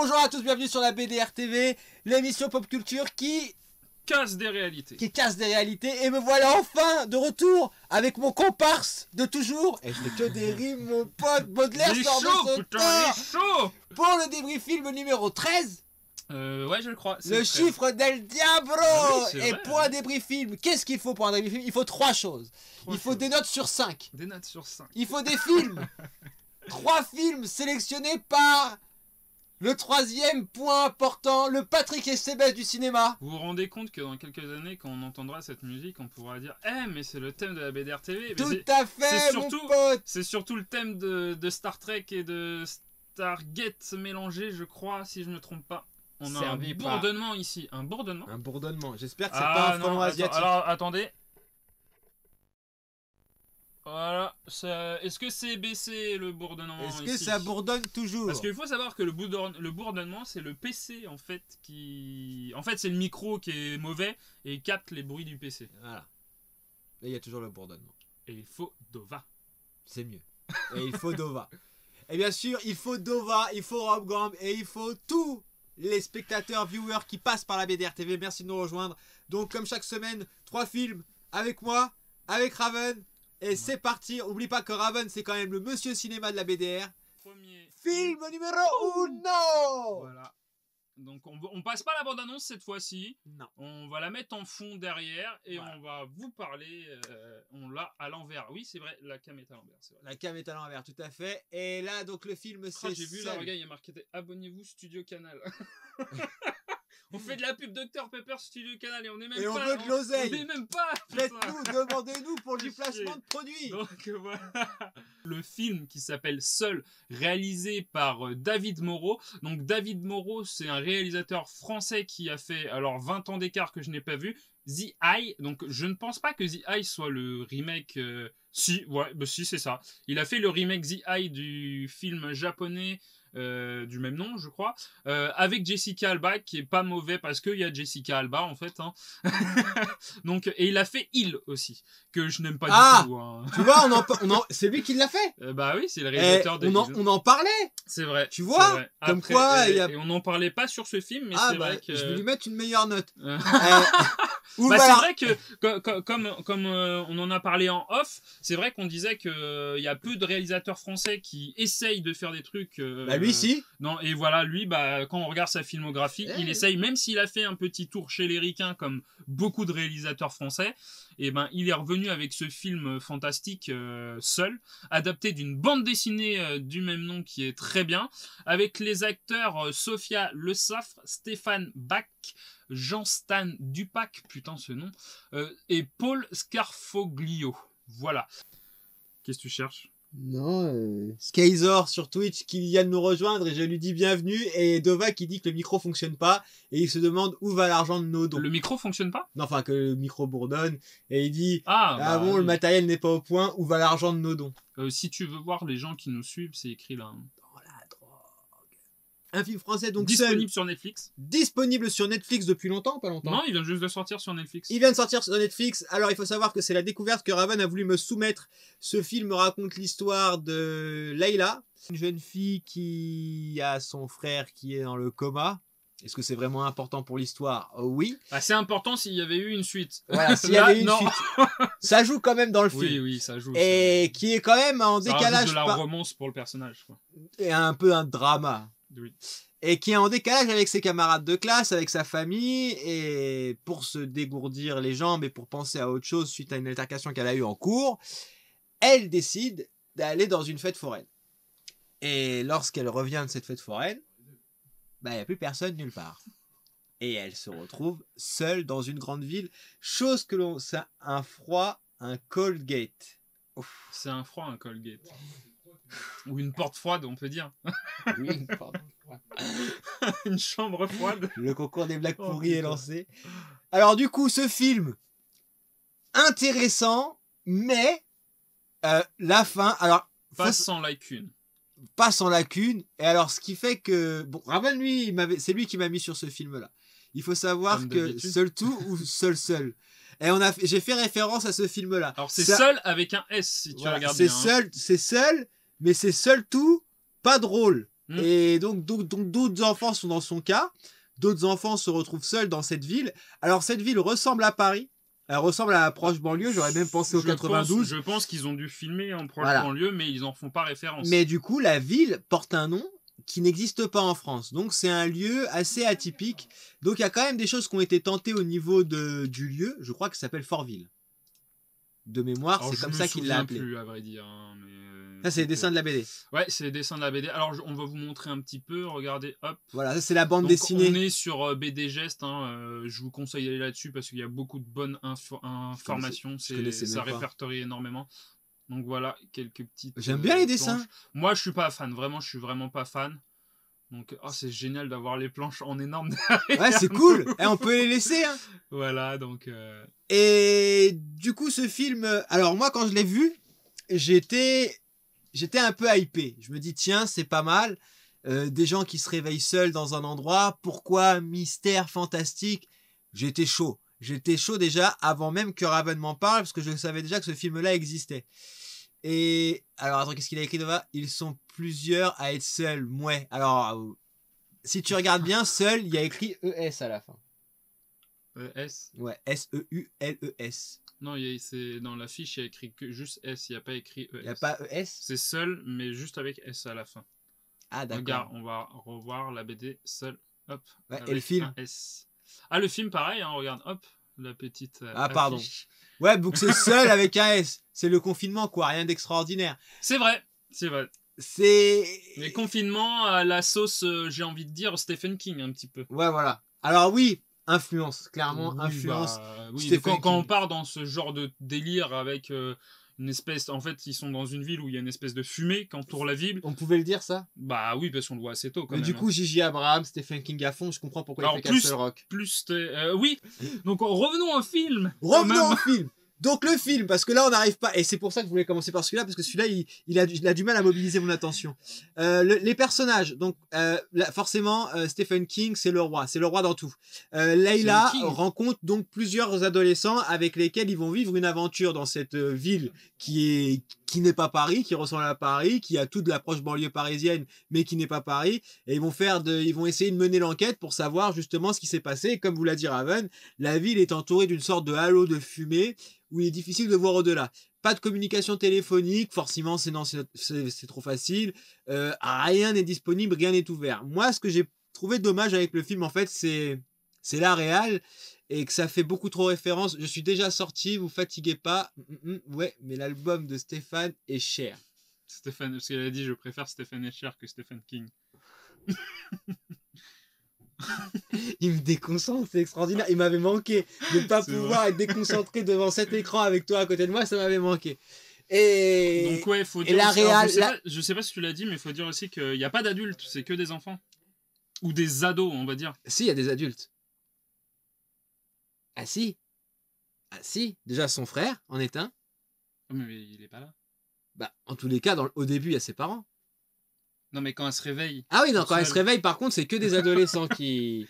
Bonjour à tous, bienvenue sur la BDR TV, l'émission pop culture qui casse des réalités. Et me voilà enfin de retour avec mon comparse de toujours. Et je fais que des rimes, mon pote. Baudelaire sort de son corps pour le débrief film numéro 13. Ouais, je le crois. Le chiffre del diablo. Oui, et vrai, pour un débrief film, qu'est-ce qu'il faut pour un débrief film? Il faut 3 choses. Il faut des notes sur 5. Des notes sur 5. Il faut des films. 3 films sélectionnés par le 3e point important, le Patrick Estébès du cinéma. Vous vous rendez compte que dans quelques années, quand on entendra cette musique, on pourra dire « Eh, mais c'est le thème de la BDR TV !» Tout à fait, mon pote. C'est surtout le thème de Star Trek et de Stargate mélangés, je crois, si je me trompe pas. On a un bourdonnement ici. Un bourdonnement. Un bourdonnement. J'espère que c'est pas un frelon asiatique. Alors, attendez. Voilà. Est-ce que c'est baissé le bourdonnement? Est-ce que ça bourdonne toujours? Parce qu'il faut savoir que le bourdonnement, c'est le PC en fait qui... En fait, c'est le micro qui est mauvais et il capte les bruits du PC. Voilà. Et il y a toujours le bourdonnement. Et il faut Dova. C'est mieux. Et il faut Dova. Et bien sûr, il faut Dova, il faut Rob Graham et il faut tous les spectateurs, viewers qui passent par la BDR TV. Merci de nous rejoindre. Donc, comme chaque semaine, 3 films avec moi, avec Raven. Et c'est parti. N'oublie pas que Raven, c'est quand même le monsieur cinéma de la BDR. Premier film numéro 1. Voilà. Donc, on passe pas la bande-annonce cette fois-ci. Non. On va la mettre en fond derrière et voilà. On va vous parler. On l'a à l'envers. Oui, c'est vrai, la cam est à l'envers. La cam est à l'envers, tout à fait. Et là, donc, le film, c'est... J'ai vu, là, regarde, il y a marqué « Abonnez-vous, Studio Canal ». On fait de la pub Dr Pepper Studio Canal et on est même et pas... on veut de l'oseille. On est même pas... Faites-nous, demandez-nous pour du placement de produits. Donc voilà. Le film qui s'appelle Seul, réalisé par David Moreau. Donc David Moreau, c'est un réalisateur français qui a fait, alors 20 ans d'écart que je n'ai pas vu, The Eye. Donc je ne pense pas que The Eye soit le remake... Si, ouais, bah si, c'est ça. Il a fait le remake The Eye du film japonais... du même nom je crois, avec Jessica Alba qui est pas mauvais parce qu'il y a Jessica Alba en fait hein. Donc, et il a fait Il aussi que je n'aime pas du tout hein. Tu vois, c'est lui qui l'a fait. Bah oui, c'est le réalisateur de on en parlait, c'est vrai, tu vois, vrai. Comme après, quoi et on n'en parlait pas sur ce film mais c'est vrai que je vais lui mettre une meilleure note. Bah, c'est vrai que comme on en a parlé en off, c'est vrai qu'on disait que il y a peu de réalisateurs français qui essayent de faire des trucs. Lui si. Non, et voilà, lui, bah quand on regarde sa filmographie, il essaye, même s'il a fait un petit tour chez les ricains comme beaucoup de réalisateurs français, et ben il est revenu avec ce film fantastique Seul, adapté d'une bande dessinée du même nom qui est très bien, avec les acteurs Sophia Le Saffre, Stéphane Bach, Jean-Stan Dupac, putain ce nom, et Paul Scarfoglio. Voilà. Qu'est-ce que tu cherches? Non, Skyzor sur Twitch qui vient de nous rejoindre et je lui dis bienvenue, et Dova qui dit que le micro fonctionne pas et il se demande où va l'argent de nos dons. Le micro fonctionne pas? Non, enfin que le micro bourdonne et il dit bon, le matériel n'est pas au point, où va l'argent de nos dons? Si tu veux voir les gens qui nous suivent, c'est écrit là. Hein. Un film français donc disponible sur Netflix. Disponible sur Netflix depuis longtemps, pas longtemps. Non, il vient juste de sortir sur Netflix. Il vient de sortir sur Netflix. Alors il faut savoir que c'est la découverte que Raven a voulu me soumettre. Ce film raconte l'histoire de Layla, une jeune fille qui a son frère qui est dans le coma. Est-ce que c'est vraiment important pour l'histoire? Oui. Ah, c'est important s'il y avait eu une suite. Voilà, s'il y avait une suite. Ça joue quand même dans le film. Oui, ça joue. Et qui est quand même en décalage. De la romance pour le personnage, quoi. Et un peu un drama. Oui. Et qui est en décalage avec ses camarades de classe, avec sa famille, et pour se dégourdir les jambes et pour penser à autre chose suite à une altercation qu'elle a eue en cours, elle décide d'aller dans une fête foraine. Et lorsqu'elle revient de cette fête foraine, il n'y a plus personne nulle part. Et elle se retrouve seule dans une grande ville, chose que l'on... C'est un froid, un cold gate. C'est un froid, un cold gate. Ou une porte froide, on peut dire. Oui, une porte froide. Une chambre froide. Le concours des blagues pourries est lancé. Alors du coup, ce film, intéressant, mais la fin... Alors, pas sans lacune. Pas sans lacune. Et alors, ce qui fait que... Bon, Raven, lui, c'est lui qui m'a mis sur ce film-là. Il faut savoir que Seul tout ou Seul. Et j'ai fait référence à ce film-là. Alors, c'est Seul avec un S, si tu regardes bien. C'est Seul, mais c'est Seul tout, pas drôle. Et donc d'autres enfants sont dans son cas. D'autres enfants se retrouvent seuls dans cette ville. Alors cette ville ressemble à Paris. Elle ressemble à la proche banlieue. J'aurais même pensé au 92. Je pense qu'ils ont dû filmer en proche Voilà. banlieue, mais ils en font pas référence. Mais du coup, la ville porte un nom qui n'existe pas en France. Donc c'est un lieu assez atypique. Donc il y a quand même des choses qui ont été tentées au niveau du lieu. Je crois que ça s'appelle Fortville. De mémoire, Alors, c'est comme ça qu'il l'a appelé. plus, à vrai dire. Hein, mais, Ça, c'est les dessins de la BD. Ouais, c'est les dessins de la BD. Alors, on va vous montrer un petit peu. Regardez, hop. Voilà, ça, c'est la bande Donc, dessinée. on est sur BD Geste. Hein, je vous conseille d'aller là-dessus parce qu'il y a beaucoup de bonnes informations. Ça répertorie énormément. Donc, voilà, quelques petites. J'aime bien les dessins. Planches. Moi, je suis pas fan. Vraiment, je suis vraiment pas fan. Donc, c'est génial d'avoir les planches en énorme. Ouais, c'est cool. Et on peut les laisser. Hein. Voilà, donc. Et du coup, ce film. Alors, moi, quand je l'ai vu, j'étais un peu hypé. Je me dis, tiens, c'est pas mal. Des gens qui se réveillent seuls dans un endroit. Pourquoi mystère fantastique? J'étais chaud. J'étais chaud déjà avant même que Raven m'en parle parce que je savais déjà que ce film-là existait. Et alors, attends, qu'est-ce qu'il a écrit devant? Ils sont plusieurs à être seuls. Mouais. Alors, si tu regardes bien, seul, il y a écrit ES à la fin. S? Ouais, S-E-U-L-E-S. Non, c'est dans la fiche, il y a écrit que juste S, il n'y a pas écrit ES. Il n'y a pas ES? C'est seul, mais juste avec S à la fin. Ah, d'accord. Regarde, on va revoir la BD seul. Hop. Ouais, et le film? S. Ah, le film, pareil, hein, regarde, hop, la petite. Pardon. Affiche. Ouais, donc c'est seul avec un S. C'est le confinement, quoi. Rien d'extraordinaire. C'est vrai, c'est vrai. C'est. Les confinements à la sauce, j'ai envie de dire, Stephen King, un petit peu. Ouais, voilà. Alors, oui, influence. Clairement, Oui, influence. Oui, quand on part dans ce genre de délire avec une espèce. En fait, ils sont dans une ville où il y a une espèce de fumée qui entoure la ville. On pouvait le dire, ça? Bah oui, parce qu'on le voit assez tôt quand Mais même. du coup, J.J. Abrams, Stephen King à fond, je comprends pourquoi il fait Castle Rock. Oui, donc revenons au film. Revenons au film. Donc le film, parce que là on n'arrive pas, et c'est pour ça que je voulais commencer par celui-là, parce que celui-là il a du mal à mobiliser mon attention. Les personnages, donc forcément Stephen King c'est le roi dans tout. Layla rencontre donc plusieurs adolescents avec lesquels ils vont vivre une aventure dans cette ville qui n'est pas Paris, qui ressemble à Paris, qui a toute l'approche banlieue parisienne, mais qui n'est pas Paris, et ils vont essayer de mener l'enquête pour savoir justement ce qui s'est passé. Et comme vous l'a dit Raven, la ville est entourée d'une sorte de halo de fumée où il est difficile de voir au-delà. Pas de communication téléphonique, forcément c'est trop facile. Rien n'est disponible, rien n'est ouvert. Moi, ce que j'ai trouvé dommage avec le film, en fait, c'est la réal et que ça fait beaucoup trop référence. Je suis déjà sorti, vous fatiguez pas. Ouais, mais l'album de Stéphane est cher. Stéphane, parce qu'elle a dit je préfère Stephen Escher que Stephen King. Il me déconcentre, c'est extraordinaire. Il m'avait manqué de ne pas pouvoir être déconcentré devant cet écran avec toi à côté de moi, ça m'avait manqué. Et donc ouais, faut dire. La réal, je sais pas si tu l'as dit, mais il faut dire aussi qu'il n'y a pas d'adultes, c'est que des enfants ou des ados, on va dire. Si, il y a des adultes. Ah si. Déjà son frère en est un. Oh, mais il est pas là. Bah en tous les cas, au début il y a ses parents. Non, mais quand elle se réveille. Ah oui, non, quand elle se réveille, par contre, c'est que des adolescents qui.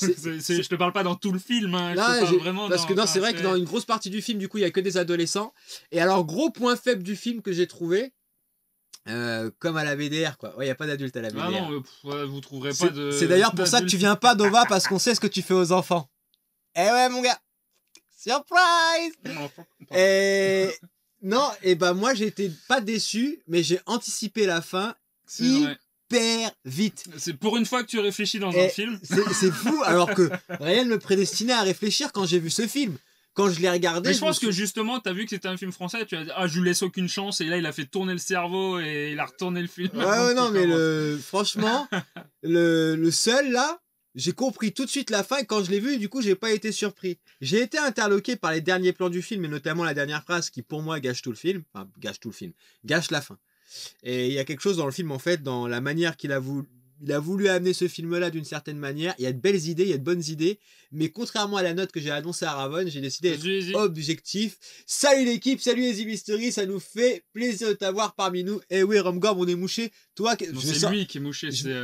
Je te parle pas dans tout le film, hein. Non, je te parle vraiment parce que non, c'est vrai que dans une grosse partie du film, du coup, il y a que des adolescents. Et alors, gros point faible du film que j'ai trouvé, comme à la BDR, quoi. Ouais, il n'y a pas d'adultes à la BDR. Ah non, vous trouverez pas de. C'est d'ailleurs pour ça que tu viens pas, Nova, parce qu'on sait ce que tu fais aux enfants. Eh ouais, mon gars. Surprise! Et. Non, et bah, moi, j'étais pas déçu, mais j'ai anticipé la fin. Hyper vite. C'est pour une fois que tu réfléchis dans un film. C'est fou, alors que rien ne me prédestinait à réfléchir quand j'ai vu ce film. Quand je l'ai regardé. Mais je pense que justement, t'as vu que c'était un film français, tu as dit, je lui laisse aucune chance, et là, il a fait tourner le cerveau et il a retourné le film. Ouais, non, mais franchement, le seul là, j'ai compris tout de suite la fin, et quand je l'ai vu, du coup, j'ai pas été surpris. J'ai été interloqué par les derniers plans du film, et notamment la dernière phrase qui, pour moi, gâche tout le film. Enfin, gâche la fin. Et il y a quelque chose dans le film, en fait, dans la manière qu'il a voulu amener ce film-là d'une certaine manière. Il y a de belles idées, il y a de bonnes idées. Mais contrairement à la note que j'ai annoncée à Raven, j'ai décidé d'être objectif. Salut l'équipe, salut Easy Mystery, ça nous fait plaisir de t'avoir parmi nous. Et oui, Romgorb, on est mouché Toi, Non, c'est lui qui est mouché, c'est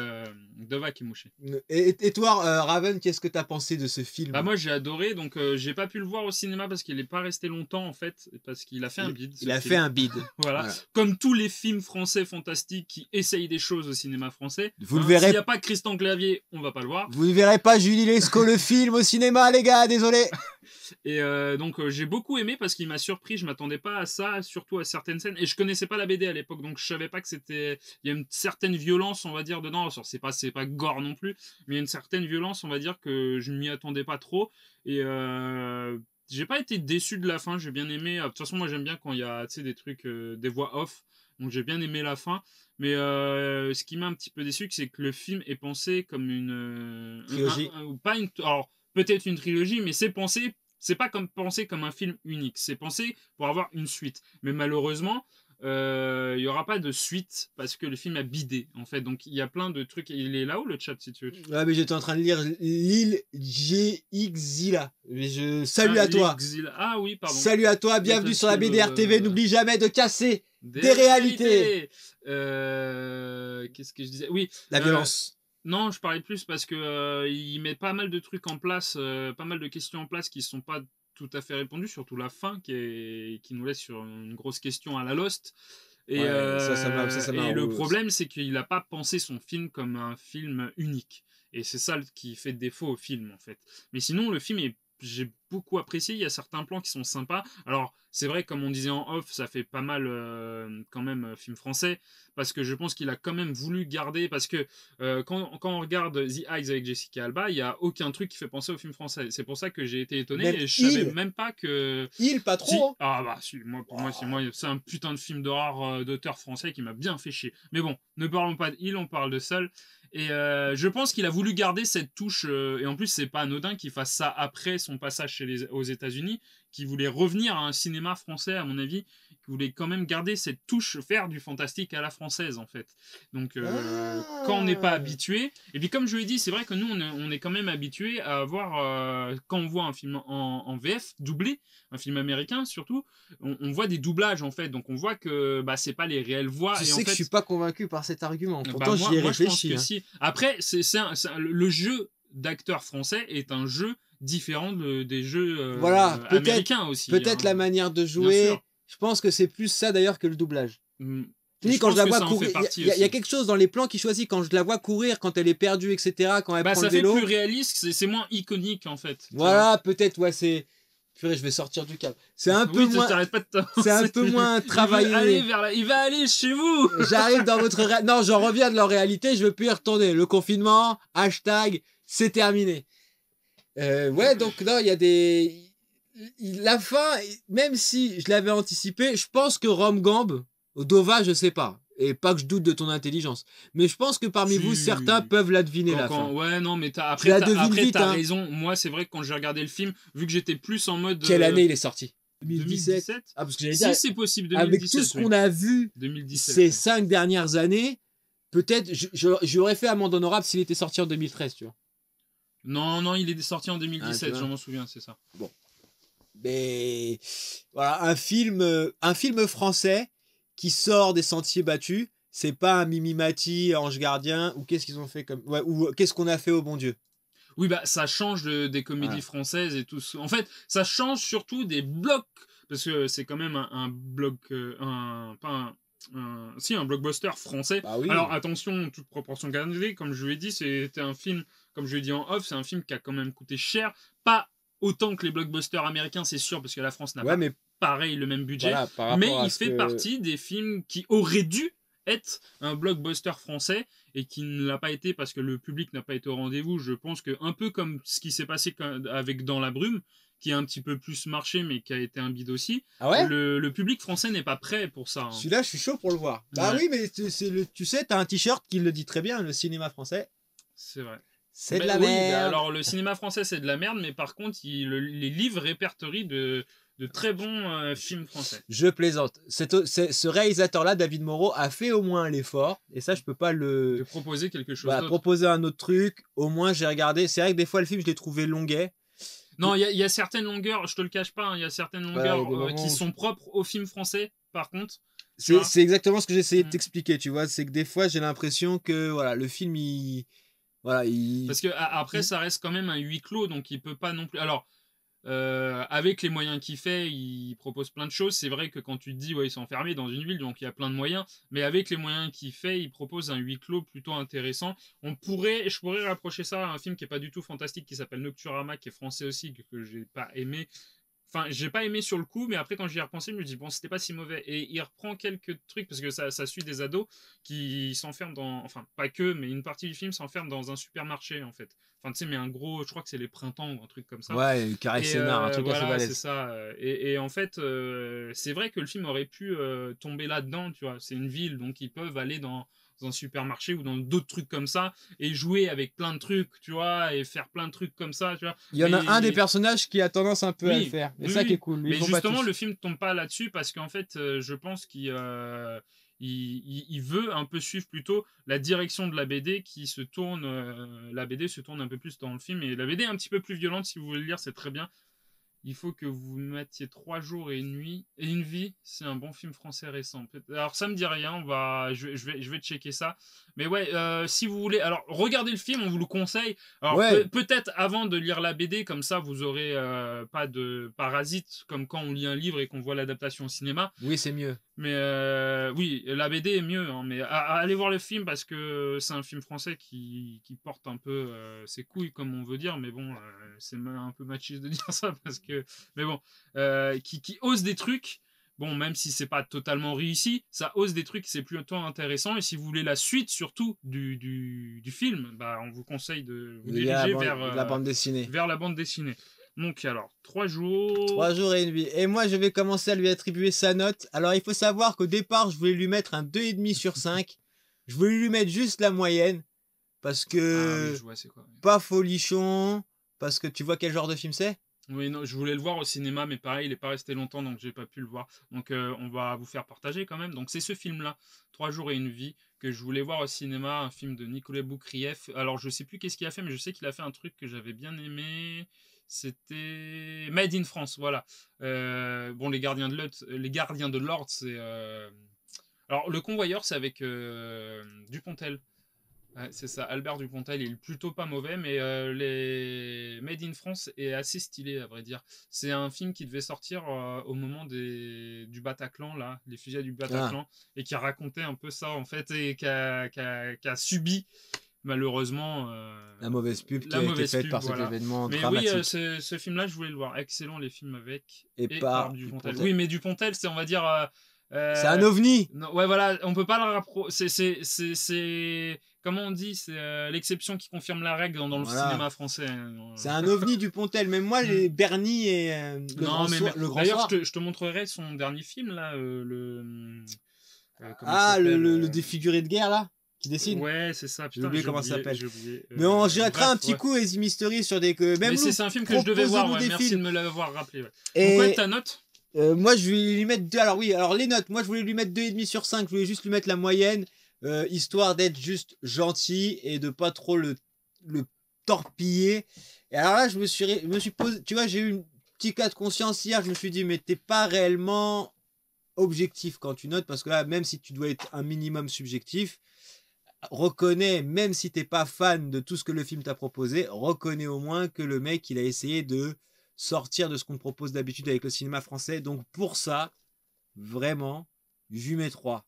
Dova qui est mouché. Et toi, Raven, qu'est-ce que t'as pensé de ce film? Bah moi j'ai adoré, donc j'ai pas pu le voir au cinéma parce qu'il n'est pas resté longtemps en fait, parce qu'il a fait un bide. Il a fait un bide. Voilà. Comme tous les films français fantastiques qui essayent des choses au cinéma français. Vous le verrez. S'il n'y a pas Christian Clavier, on va pas le voir. Vous ne verrez pas Julie Lescaut le film au cinéma, les gars, désolé. Et donc j'ai beaucoup aimé parce qu'il m'a surpris, je m'attendais pas à ça, surtout à certaines scènes, et je connaissais pas la BD à l'époque, donc je savais pas que c'était, il y a une certaine violence on va dire dedans, alors c'est pas gore non plus, mais il y a une certaine violence on va dire que je m'y attendais pas trop, et j'ai pas été déçu de la fin, j'ai bien aimé, de toute façon moi j'aime bien quand il y a des trucs, des voix off, donc j'ai bien aimé la fin, mais ce qui m'a un petit peu déçu c'est que le film est pensé comme une trilogie, alors peut-être une trilogie, mais c'est pas comme pensé comme un film unique, c'est pensé pour avoir une suite. Mais malheureusement, il y aura pas de suite parce que le film a bidé en fait. Donc il y a plein de trucs. Il est là-haut le chat si tu veux. Ouais, mais j'étais en train de lire Lil GXZilla. Salut à toi. Ah oui, pardon. Salut à toi, bienvenue sur la BDR TV. N'oublie jamais de casser des réalités. Qu'est-ce que je disais? Oui. La violence. Non, je parlais plus parce que il met pas mal de trucs en place, pas mal de questions en place qui sont pas tout à fait répondues, surtout la fin qui nous laisse sur une grosse question à la Lost. Et, et le problème, c'est qu'il n'a pas pensé son film comme un film unique. Et c'est ça qui fait défaut au film, en fait. Mais sinon, le film j'ai beaucoup apprécié, il y a certains plans qui sont sympas. Alors, c'est vrai, comme on disait en off, ça fait pas mal quand même film français, parce que je pense qu'il a quand même voulu garder, parce que quand on regarde The Eyes avec Jessica Alba, il n'y a aucun truc qui fait penser au film français. C'est pour ça que j'ai été étonné, et je savais même pas que... Il, pas trop. Ah bah, si, pour moi, c'est un putain de film d'horreur d'auteur français qui m'a bien fait chier. Mais bon, ne parlons pas de Il, on parle de Seul. Et je pense qu'il a voulu garder cette touche, et en plus c'est pas anodin qu'il fasse ça après son passage aux États-Unis, qui voulait revenir à un cinéma français à mon avis, qui voulait quand même garder cette touche, faire du fantastique à la française en fait. Donc quand on n'est pas habitué, et puis comme je l'ai dit, c'est vrai que nous on est quand même habitué à voir, quand on voit un film en VF doublé, un film américain surtout, on voit des doublages en fait, donc on voit que bah, c'est pas les réelles voix. Je et sais en que fait, je suis pas convaincu par cet argument, pourtant bah, j'y ai réfléchi. Je pense que si. Après, le jeu d'acteurs français est un jeu différent des jeux voilà, américains aussi. Peut-être la manière de jouer, je pense que c'est plus ça d'ailleurs que le doublage. Quand je la vois courir, il y a quelque chose dans les plans qui choisit, quand je la vois courir, quand elle est perdue, etc., quand elle prend le vélo. Ça fait plus réaliste, c'est moins iconique en fait. Voilà, peut-être, ouais, c'est... Purée, je vais sortir du câble. C'est un peu moins... C'est un peu moins travaillé. Il va aller chez vous. J'arrive dans votre... Non, j'en reviens de leur réalité, je veux plus y retourner. Le confinement, hashtag, c'est terminé. Ouais, donc non, il y a des... La fin, même si je l'avais anticipé, je pense que Rom Gamb, Dova, je sais pas. Et pas que je doute de ton intelligence. Mais je pense que parmi vous, certains peuvent la deviner la fin. Ouais, non, mais après, t'as raison. Moi, c'est vrai que quand j'ai regardé le film, vu que j'étais plus en mode... Quelle année il est sorti? 2017. Ah, parce que j'allais dire, c'est possible, 2017. Avec tout ce qu'on a vu 2017, ces 5 dernières années, peut-être, j'aurais fait amende honorable s'il était sorti en 2013, tu vois. Non, il est sorti en 2017, je m'en souviens, c'est ça. Bon. Mais voilà, un film français qui sort des sentiers battus, c'est pas un Mimimati, Ange Gardien, ou qu'est-ce qu'ils ont fait comme... Ouais, ou qu'est-ce qu'on a fait au bon Dieu. Oui, bah ça change des comédies françaises et tout. En fait, ça change surtout des blocs, parce que c'est quand même un bloc... un blockbuster français. Bah oui. Alors attention, toute proportion gardée, comme je lui ai dit, c'était un film, comme je lui ai dit en off, c'est un film qui a quand même coûté cher. Pas autant que les blockbusters américains, c'est sûr, parce que la France n'a pas pareil le même budget. Voilà, mais il fait partie des films qui auraient dû être un blockbuster français et qui ne l'a pas été parce que le public n'a pas été au rendez-vous. Je pense que un peu comme ce qui s'est passé avec Dans la brume, qui a un petit peu plus marché mais qui a été un bide aussi. Ah ouais, le public français n'est pas prêt pour ça. Celui-là, je suis chaud pour le voir. Bah oui, mais tu sais, t'as un t-shirt qui le dit très bien, le cinéma français. C'est vrai. C'est de la merde. Bah alors le cinéma français c'est de la merde, mais par contre les livres répertorient de très bons films français. Je plaisante. Ce réalisateur-là, David Moreau, a fait au moins l'effort, et ça je peux pas le... De proposer quelque chose d'autre. Proposer un autre truc, au moins j'ai regardé. C'est vrai que des fois le film je l'ai trouvé longuet. Non, il y a certaines longueurs, je te le cache pas, il y a certaines longueurs qui sont propres aux films français, par contre. C'est exactement ce que j'essayais de Mm. t'expliquer, tu vois. C'est que des fois, j'ai l'impression que voilà, le film, Parce que après, il- ça reste quand même un huis clos, donc il peut pas non plus. Alors, avec les moyens qu'il fait, il propose plein de choses. C'est vrai que quand tu te dis, ouais, ils sont enfermés dans une ville, donc il y a plein de moyens. Mais avec les moyens qu'il fait, il propose un huis clos plutôt intéressant. Je pourrais rapprocher ça à un film qui est pas du tout fantastique, qui s'appelle Nocturama, qui est français aussi, que j'ai pas aimé. Enfin, j'ai pas aimé sur le coup, mais après, quand j'y ai repensé, je me dis, bon, c'était pas si mauvais. Et il reprend quelques trucs, parce que ça suit des ados qui s'enferment dans. Enfin, pas que, mais une partie du film s'enferme dans un supermarché, en fait. Enfin, tu sais, mais un gros. Je crois que c'est les printemps ou un truc comme ça. Ouais, carré Et scénar, un truc assez voilà, c'est balèze. ça. Et en fait, c'est vrai que le film aurait pu tomber là-dedans, tu vois. C'est une ville, donc ils peuvent aller dans un supermarché ou dans d'autres trucs comme ça et jouer avec plein de trucs, tu vois, et faire plein de trucs comme ça, tu vois. Il y en a un des Mais personnages qui a tendance un peu à le oui, faire. Et oui, ça qui est oui. cool. Ils Mais font pas justement, tous. le film tombe pas là-dessus parce qu'en fait, je pense il veut un peu suivre plutôt la direction de la BD qui se tourne. La BD se tourne un peu plus dans le film et la BD est un petit peu plus violente si vous voulez le lire, c'est très bien. Il faut que vous mettiez 3 jours et une nuit et une vie. C'est un bon film français récent. Alors ça me dit rien. Je vais checker ça. Mais ouais, si vous voulez, alors regardez le film, on vous le conseille. Alors Ouais, peut-être avant de lire la BD, comme ça vous aurez pas de parasites comme quand on lit un livre et qu'on voit l'adaptation au cinéma. oui, c'est mieux. Mais oui, la BD est mieux, hein, mais allez voir le film parce que c'est un film français qui porte un peu ses couilles, comme on veut dire, mais bon, c'est un peu machiste de dire ça parce que, mais bon, qui ose des trucs. Bon, même si c'est pas totalement réussi, ça ose des trucs, c'est plutôt intéressant. Et si vous voulez la suite, surtout du film, bah, on vous conseille de vous Il y a diriger vers, la bande dessinée. vers la bande dessinée. Donc, alors, 3 jours. 3 jours et une nuit. Et moi, je vais commencer à lui attribuer sa note. Alors, il faut savoir qu'au départ, je voulais lui mettre un 2,5 sur 5. Je voulais lui mettre juste la moyenne. Parce Ah que oui, je vois, c'est quoi. Oui. pas folichon. Parce que tu vois quel genre de film c'est? Oui, non, je voulais le voir au cinéma, mais pareil, il n'est pas resté longtemps, donc j'ai pas pu le voir. Donc on va vous faire partager quand même. Donc c'est ce film-là, 3 jours et une vie, que je voulais voir au cinéma, un film de Nicolas Boukrieff. Alors je sais plus qu'est-ce qu'il a fait, mais je sais qu'il a fait un truc que j'avais bien aimé. C'était Made in France, voilà. Bon, les Gardiens de l'Ordre, c'est. Alors le Convoyeur, c'est avec Dupontel. Ouais, c'est ça, Albert Dupontel, il est plutôt pas mauvais, mais les Made in France est assez stylé, à vrai dire. C'est un film qui devait sortir au moment du Bataclan, là, les fusillades du Bataclan, et qui racontait un peu ça, en fait, et qui a subi, malheureusement, La mauvaise pub qui la a été mauvaise faite pub, par cet voilà. événement Mais dramatique. oui, ce film-là, je voulais le voir. Excellent, les films avec. Et par Dupontel. Oui, mais Dupontel, c'est, on va dire... C'est un ovni. Non, ouais, voilà, on peut pas le rapprocher. Comment on dit? C'est l'exception qui confirme la règle dans le Voilà. cinéma français. C'est un ovni Dupontel. Même moi, les Bernie et le Non, Grand d'ailleurs, Soir. je te montrerai son dernier film, là. Comment il Ah, s'appelle, le défiguré de guerre, là, qui dessine. Ouais, c'est ça. J'ai oublié comment ça s'appelle. J'ai oublié. Mais on jettera Bref, un petit ouais. coup Easy Mystery sur des... Même Mais nous, c'est un film que je devais voir, proposez-nous ouais. des Merci films. de me l'avoir rappelé. Ouais. Et Donc, ouais, ta note? moi, je vais lui mettre 2. Alors oui, alors les notes. Moi, je voulais lui mettre 2,5 sur 5. Je voulais juste lui mettre la moyenne, histoire d'être juste gentil et de pas trop le torpiller. Et alors là, je me suis posé... Tu vois, j'ai eu un petit cas de conscience hier. Je me suis dit, mais t'es pas réellement objectif quand tu notes. Parce que là, même si tu dois être un minimum subjectif, reconnais, même si t'es pas fan de tout ce que le film t'a proposé, reconnais au moins que le mec, il a essayé de sortir de ce qu'on propose d'habitude avec le cinéma français. Donc pour ça, vraiment, je lui mets 3.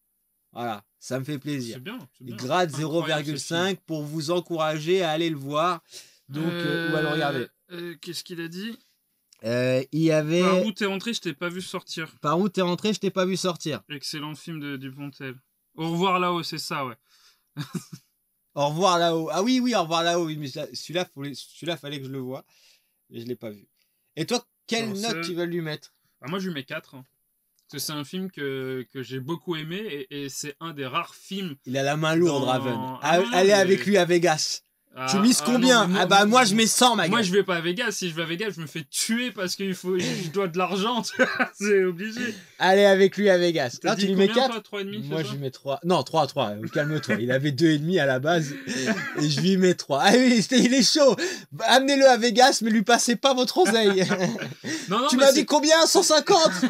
Voilà, ça me fait plaisir. C'est bien. Grade Incroyable, ce 0,5 pour vous encourager à aller le voir. Donc, ou à le regarder. Qu'est-ce qu'il a dit? Il y avait... Par où t'es rentré, je t'ai pas vu sortir. Par où t'es rentré, je t'ai pas vu sortir. Excellent film de Dupontel. Au revoir là-haut, c'est ça, ouais. Au revoir là-haut. Ah oui, au revoir là-haut. Oui, mais celui-là, fallait que je le voie. Et je l'ai pas vu. Et toi, quelle note tu vas lui mettre? Bah, moi, je lui mets 4. Hein. Parce que c'est un film que j'ai beaucoup aimé et c'est un des rares films. Il a la main lourde, Raven. Ah, non, allez mais... avec lui à Vegas. Tu mises combien? Non, moi je mets 100, ma gueule. Moi je vais pas à Vegas. Si je vais à Vegas, je me fais tuer parce que je dois de l'argent. C'est obligé. Allez avec lui à Vegas. T'as tu dit lui mets combien, 4? toi, 3,5? Moi je lui mets 3. Non, 3. Calme-toi. Il avait 2,5 à la base. Et je lui mets 3. Ah oui, il est chaud. Amenez-le à Vegas, mais lui passez pas votre oseille. Non, tu m'as dit combien? 150?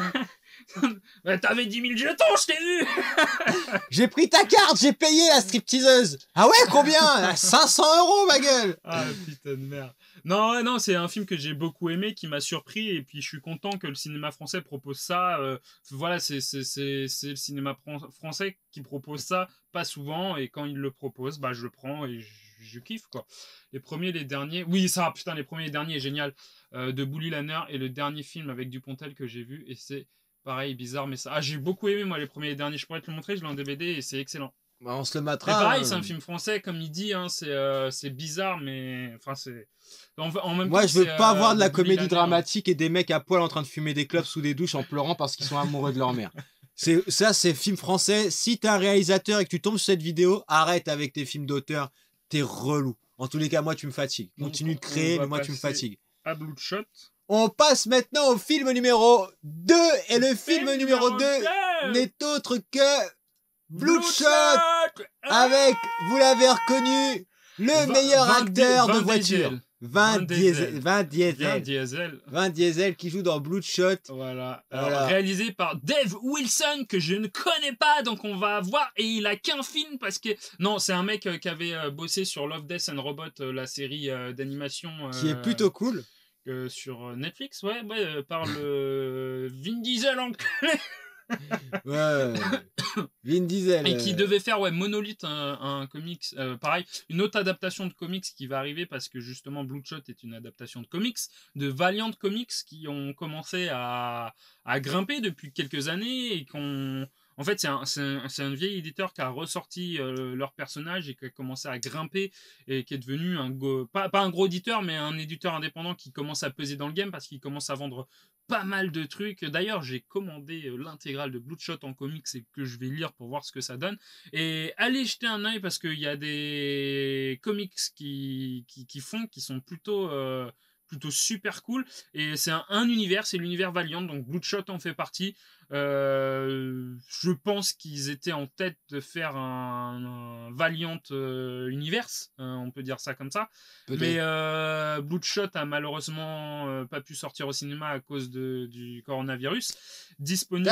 Ouais, t'avais 10 000 jetons, je t'ai vu. J'ai pris ta carte, j'ai payé la stripteaseuse. Ah ouais, combien? 500 € ma gueule. Ah putain de merde. Non, ouais, non, c'est un film que j'ai beaucoup aimé, qui m'a surpris, et puis je suis content que le cinéma français propose ça. Voilà, c'est le cinéma français qui propose ça, pas souvent, et quand il le propose, bah je le prends et je kiffe quoi. Les premiers, les derniers, oui ça, putain, les premiers et les derniers, génial, de Bully Lanner, et le dernier film avec Dupontel que j'ai vu, et c'est pareil, bizarre, mais ça, j'ai beaucoup aimé moi les premiers et les derniers. Je pourrais te le montrer, je l'ai en DVD et c'est excellent. Bah, on se le Mais matera. pareil, c'est un film français, comme il dit, hein, c'est bizarre, mais enfin c'est. En même Moi, temps, je veux c'est pas voir de la de Bully comédie Lanner. dramatique et des mecs à poil en train de fumer des clopes sous des douches en pleurant parce qu'ils sont amoureux de leur mère. C'est film français. Si t'es un réalisateur et que tu tombes sur cette vidéo, arrête avec tes films d'auteur. T'es relou. En tous les cas, moi, tu me fatigues. Donc, Continue de on créer, va mais moi, tu me passer fatigues. à Bloodshot. On passe maintenant au film numéro 2. Et le film numéro 2 n'est autre que Bloodshot. Avec, vous l'avez reconnu, le meilleur acteur de voiture. Vin Diesel qui joue dans Bloodshot. Voilà. Alors, réalisé par Dave Wilson, que je ne connais pas, donc on va voir. Et il a qu'un film parce que. Non, c'est un mec qui avait bossé sur Love, Death and Robot, la série d'animation. Qui est plutôt cool. Sur Netflix, ouais, par le Vin Diesel anglais. Ouais. Vin Diesel. Et qui devait faire Monolith, un comics, pareil, une autre adaptation de comics qui va arriver parce que justement Bloodshot est une adaptation de comics, de Valiant Comics qui ont commencé à grimper depuis quelques années et qu'on... En fait, c'est un vieil éditeur qui a ressorti leur personnage et qui a commencé à grimper et qui est devenu pas un gros éditeur, mais un éditeur indépendant qui commence à peser dans le game parce qu'il commence à vendre pas mal de trucs. D'ailleurs, j'ai commandé l'intégrale de Bloodshot en comics et que je vais lire pour voir ce que ça donne. Et allez jeter un œil parce qu'il y a des comics qui sont plutôt super cool. Et c'est un univers, c'est l'univers Valiant, donc Bloodshot en fait partie. Je pense qu'ils étaient en tête de faire un Valiant Universe, on peut dire ça comme ça. Mais Bloodshot a malheureusement pas pu sortir au cinéma à cause du coronavirus. Disponible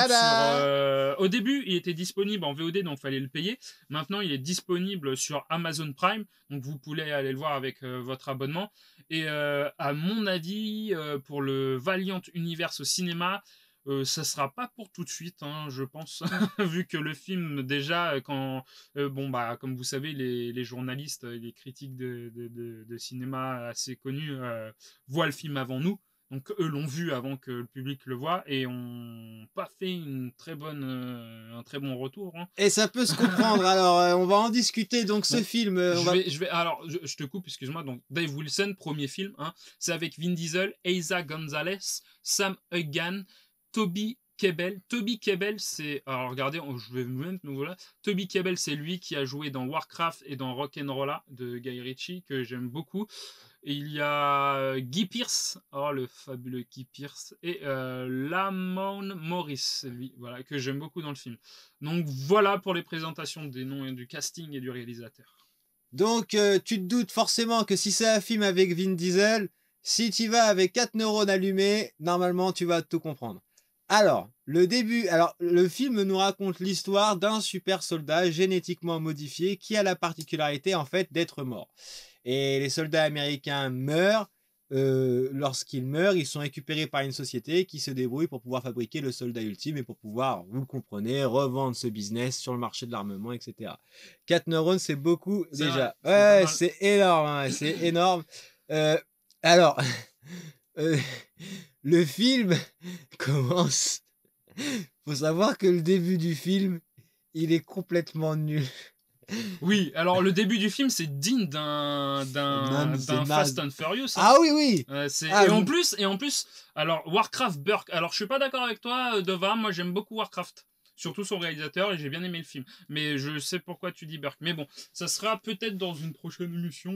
au début, il était disponible en VOD, donc fallait le payer. Maintenant, il est disponible sur Amazon Prime, donc vous pouvez aller le voir avec votre abonnement. Et à mon avis, pour le Valiant Universe au cinéma, ça sera pas pour tout de suite, hein, je pense, vu que le film déjà, comme vous savez, les journalistes, les critiques de cinéma assez connus voient le film avant nous. Donc eux l'ont vu avant que le public le voit et ont pas fait un très bon retour. Hein. Et ça peut se comprendre. Alors on va en discuter. Donc ce film. Je te coupe, excuse-moi. Donc Dave Wilson, premier film, hein, c'est avec Vin Diesel, Eiza Gonzalez, Sam Egan, Toby Kebbell. Toby Kebbell, c'est... Alors regardez, je vais vous mettre nouveau là. Toby Kebbell, c'est lui qui a joué dans Warcraft et dans Rock'n'Rolla de Guy Ritchie, que j'aime beaucoup. Et il y a Guy Pearce, le fabuleux Guy Pearce, et Lamont Morris, lui, voilà, que j'aime beaucoup dans le film. Donc voilà pour les présentations des noms et du casting et du réalisateur. Donc tu te doutes forcément que si c'est un film avec Vin Diesel, si tu vas avec 4 neurones allumés, normalement tu vas tout comprendre. Alors, le film nous raconte l'histoire d'un super soldat génétiquement modifié qui a la particularité en fait d'être mort. Et les soldats américains meurent. Lorsqu'ils meurent, ils sont récupérés par une société qui se débrouille pour pouvoir fabriquer le soldat ultime et pour pouvoir, vous le comprenez, revendre ce business sur le marché de l'armement, etc. 4 neurones, c'est beaucoup déjà. Ouais, c'est énorme, hein, c'est énorme. Alors, le film commence. Faut savoir que le début du film, il est complètement nul. Oui, alors le début du film, c'est digne d'un Fast and Furious. Hein. Ah oui. En plus, alors Warcraft Burke. Alors je suis pas d'accord avec toi, Deva. Moi j'aime beaucoup Warcraft, surtout son réalisateur, et j'ai bien aimé le film. Mais je sais pourquoi tu dis Burke. Mais bon, ça sera peut-être dans une prochaine émission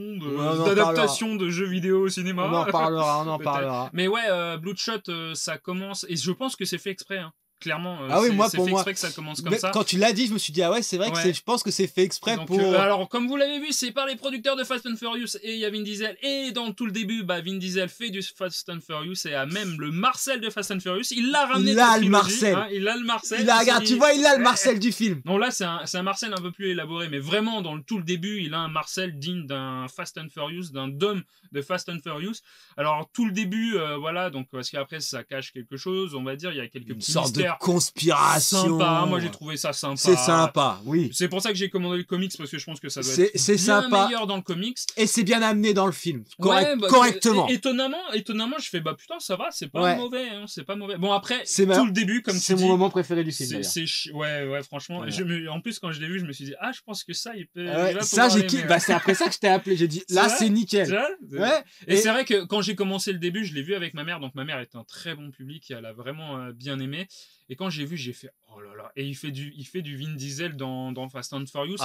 d'adaptation de jeux vidéo au cinéma. On en parlera. Mais ouais, Bloodshot, ça commence, et je pense que c'est fait exprès. Hein. clairement. Ah oui, moi, c'est pour fait moi. exprès que ça commence comme Mais ça. quand tu l'as dit, je me suis dit, ah ouais, c'est vrai que Ouais. je pense que c'est fait exprès Donc, pour. alors, comme vous l'avez vu, c'est par les producteurs de Fast and Furious et il y a Vin Diesel. Et dans tout le début, Vin Diesel fait du Fast and Furious et a même le Marcel de Fast and Furious. Il l'a ramené Il dans a la le trilogie, Marcel. hein, il a le Marcel. Il a, regarde, tu vois, il a le Ouais. Marcel du film. Non, là, c'est un Marcel un peu plus élaboré, mais vraiment, dans tout le début, il a un Marcel digne d'un Fast and Furious, d'un dôme de Fast and Furious. Alors, tout le début, voilà, donc, parce qu'après, ça cache quelque chose, on va dire, il y a quelques Une petits sorte de mystères conspiration. sympas. Moi, j'ai trouvé ça sympa. C'est sympa, oui. C'est pour ça que j'ai commandé le comics, parce que je pense que ça doit C'est être bien sympa. meilleur dans le comics. Et c'est bien amené dans le film. Ouais, Correctement. Étonnamment, je fais, putain, ça va, c'est pas mauvais, hein, c'est pas mauvais. Bon, après, C'est tout le début, comme tu c'est dis. mon moment préféré du film, d'ailleurs. Ouais, franchement. Voilà. En plus, quand je l'ai vu, je me suis dit, je pense que ça, il peut. Ouais, il va ça, pouvoir l'aimer. c'est après ça que je t'ai appelé. J'ai dit, là, c'est nickel. Ouais. Et c'est vrai que quand j'ai commencé le début, je l'ai vu avec ma mère. Donc ma mère est un très bon public et elle a vraiment bien aimé. Et quand j'ai vu, j'ai fait oh là là. Et il fait du Vin Diesel dans Fast and Furious.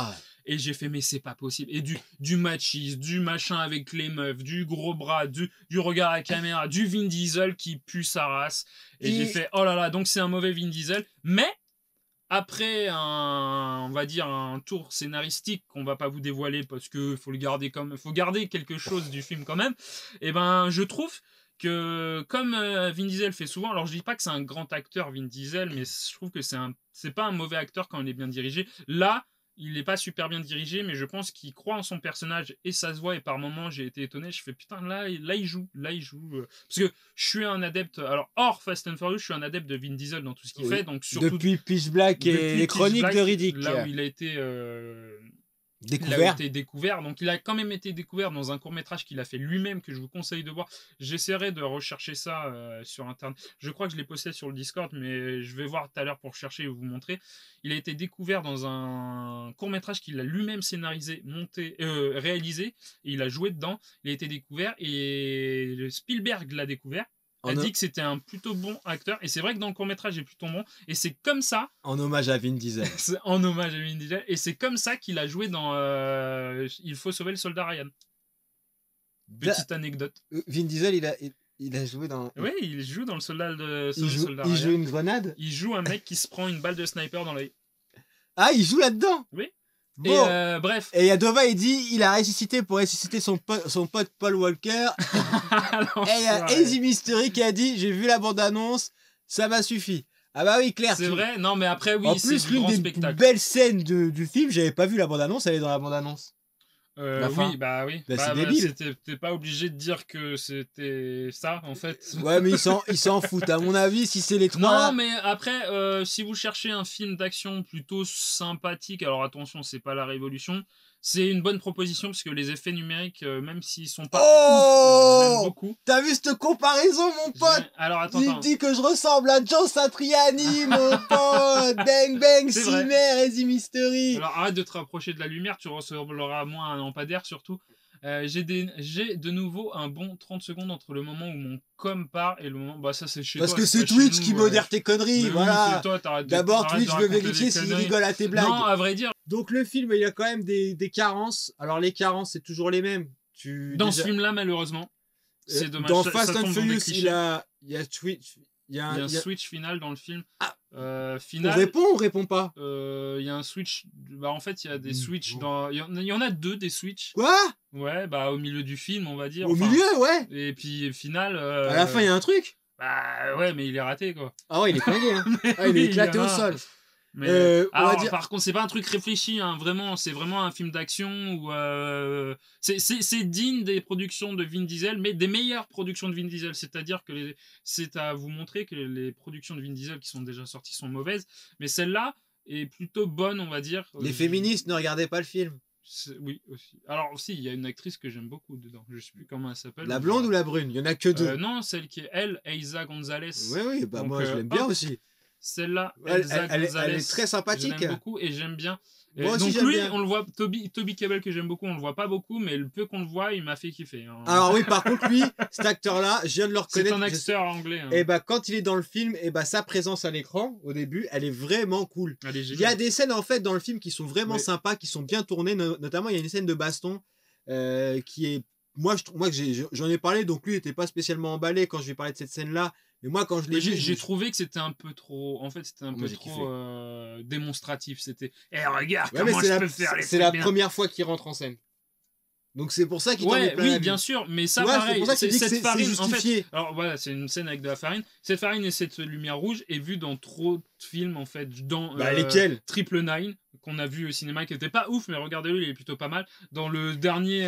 Et j'ai fait mais c'est pas possible. Et du machisme, du machin avec les meufs, du gros bras, du regard à la caméra, du Vin Diesel qui pue sa race. Et j'ai fait oh là là. Donc c'est un mauvais Vin Diesel. Mais après on va dire un tour scénaristique qu'on va pas vous dévoiler parce que faut garder quelque chose du film quand même. Et je trouve que comme Vin Diesel fait souvent, alors je dis pas que c'est un grand acteur Vin Diesel, mais je trouve que c'est pas un mauvais acteur quand il est bien dirigé. Là, il est pas super bien dirigé, mais je pense qu'il croit en son personnage et ça se voit. Et par moments, j'ai été étonné. Je fais putain, là il joue. Parce que je suis un adepte. Alors hors Fast and Furious, je suis un adepte de Vin Diesel dans tout ce qu'il fait. Donc surtout depuis Pitch Black et les Chroniques de Riddick. Là où il a été découvert. Donc il a quand même été découvert dans un court-métrage qu'il a fait lui-même que je vous conseille de voir. J'essaierai de rechercher ça sur internet. Je crois que je l'ai posté sur le Discord, mais je vais voir tout à l'heure pour chercher et vous montrer. Il a été découvert dans un court-métrage qu'il a lui-même scénarisé, réalisé, et il a joué dedans. Il a été découvert et Spielberg l'a découvert. A dit que c'était un plutôt bon acteur et c'est vrai que dans le court-métrage il est plutôt bon et c'est comme ça en hommage à Vin Diesel et c'est comme ça qu'il a joué dans Il faut sauver le soldat Ryan. Petite anecdote. Vin Diesel il a joué dans il joue dans le soldat Ryan. Il joue une grenade. Il joue un mec qui se prend une balle de sniper dans l'œil. Il joue là-dedans. Oui. Bon. Et bref. Et Yadova il dit il a ressuscité pour ressusciter son pote Paul Walker. Et il y a Easy Mystery qui a dit j'ai vu la bande-annonce, ça m'a suffi. Ah bah oui, clair. C'est vrai, non mais après oui, en c'est plus, du grand l'une des spectacle. belles scènes du film, j'avais pas vu la bande-annonce, elle est dans la bande-annonce. Oui. C'est débile. T'es pas obligé de dire que c'était ça en fait. Ouais, mais ils s'en foutent. À mon avis, si c'est les trois. Non, mais après, si vous cherchez un film d'action plutôt sympathique, alors attention, c'est pas la révolution. C'est une bonne proposition parce que les effets numériques, même s'ils sont pas ouf, j'aime beaucoup. T'as vu cette comparaison, mon pote? Alors attends. Il dit que je ressemble à Joe Satriani, mon pote. Bang bang, Cimer, Easy Mystery. Alors arrête de te rapprocher de la lumière, tu ressembleras moins à un lampadaire surtout. J'ai de nouveau un bon 30 secondes entre le moment où mon com part et le moment. Bah, ça, c'est chez Parce toi. que c'est Twitch qui modère tes conneries. Mais voilà. Oui, d'abord, Twitch veut vérifier s'il rigole à tes blagues. Non, à vrai dire. Donc, le film, il y a quand même des carences. Alors, les carences, c'est toujours les mêmes. Dans ce film-là, malheureusement. C'est dommage. Dans Fast and Furious, il y a Twitch. Il y a un switch final dans le film. Final, on répond ou on répond pas? Il y a un switch. Bah, en fait, il y a des switches dans. Il y en a deux des switches. Quoi? Ouais, bah, au milieu du film, on va dire. Au milieu, ouais. Et puis, final. À la fin, il y a un truc. Bah, ouais, mais il est raté, quoi. Ah ouais, il est clingué, hein. Il est éclaté au sol. Mais par contre, c'est pas un truc réfléchi, hein, vraiment, c'est vraiment un film d'action où c'est digne des productions de Vin Diesel, mais des meilleures productions de Vin Diesel. C'est-à-dire que c'est à vous montrer que les productions de Vin Diesel qui sont déjà sorties sont mauvaises, mais celle-là est plutôt bonne, on va dire. Les féministes ne regardaient pas le film. Oui, aussi. Alors, aussi, il y a une actrice que j'aime beaucoup dedans. Je sais plus comment elle s'appelle. La blonde ou la brune? Il y en a que deux. Non, celle qui est elle, Eiza Gonzalez. Oui, bah donc, moi je l'aime bien aussi. Celle-là, elle est très sympathique. J'aime beaucoup et j'aime bien. Moi aussi, donc lui, bien. on le voit, Toby Kebbell que j'aime beaucoup, on le voit pas beaucoup, mais le peu qu'on le voit, il m'a fait kiffer. Hein. Alors oui, par contre lui, cet acteur-là, je viens de le reconnaître. C'est un acteur anglais. Hein. Et bah quand il est dans le film, et bah sa présence à l'écran au début, elle est vraiment cool. Il y a des scènes en fait dans le film qui sont vraiment sympas, qui sont bien tournées. Notamment, il y a une scène de baston qui est, moi j'en ai parlé, donc lui n'était pas spécialement emballé quand je lui ai parlé de cette scène-là. Et moi, quand je l'ai Mais vu, j'ai trouvé que c'était un peu trop. En fait, c'était un Moi, peu j'ai kiffé. trop démonstratif. C'était. Eh, regarde Ouais, mais comment je peux faire les c'est trucs la bien. première fois qu'il rentre en scène. Donc c'est pour ça qu'il t'en met Ouais, plein oui, la bien vue. sûr, mais Tu ça, vois, c'est pareil, pour ça que tu dis que cette c'est farine, en fait, justifié. alors voilà, c'est une scène avec de la farine. Cette farine et cette lumière rouge est vue dans trop de films, en fait, dans Bah, lesquels? Triple Nine, qu'on a vu au cinéma, qui était pas ouf, mais regardez-le, il est plutôt pas mal. Dans le dernier,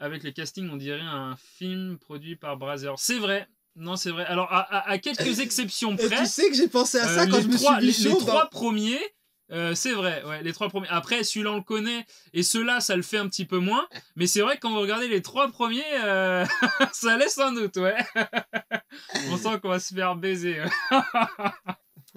avec les castings, on dirait un film produit par Brazzers. C'est vrai, non, c'est vrai. Alors, à quelques exceptions Et tu près, sais que j'ai pensé à ça quand je me suis mis les chaud. trois premiers, c'est vrai, ouais, les trois premiers. Après, celui-là, on le connaît, et ceux-là, ça le fait un petit peu moins. Mais c'est vrai que quand vous regardez les trois premiers, ça laisse un doute, ouais. On sent qu'on va se faire baiser.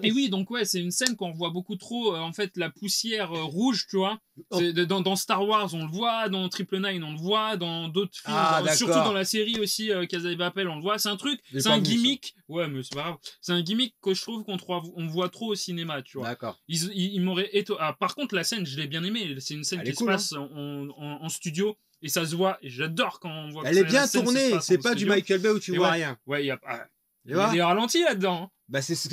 Et oui, donc ouais, c'est une scène qu'on voit beaucoup trop. En fait, la poussière rouge, tu vois. Dans Star Wars, on le voit. Dans Triple Nine, on le voit. Dans d'autres films, Ah, surtout d'accord. dans la série aussi, Casa de Papel, on le voit. C'est un truc, J'ai c'est pas un vu ça. gimmick. Ouais, mais c'est pas grave. C'est un gimmick que je trouve on voit trop au cinéma, tu vois. D'accord. Ils m'auraient étonné. Ah, par contre, la scène, je l'ai bien aimée. C'est une scène Elle qui est se cool, passe en studio. Et ça se voit. Et j'adore quand on voit Elle que est bien la scène se tournée. passe C'est en pas du studio. Michael Bay où tu Et vois ouais. rien. Ouais, il y a Tu vois des ralentis là-dedans. Hein. Bah c'est ça,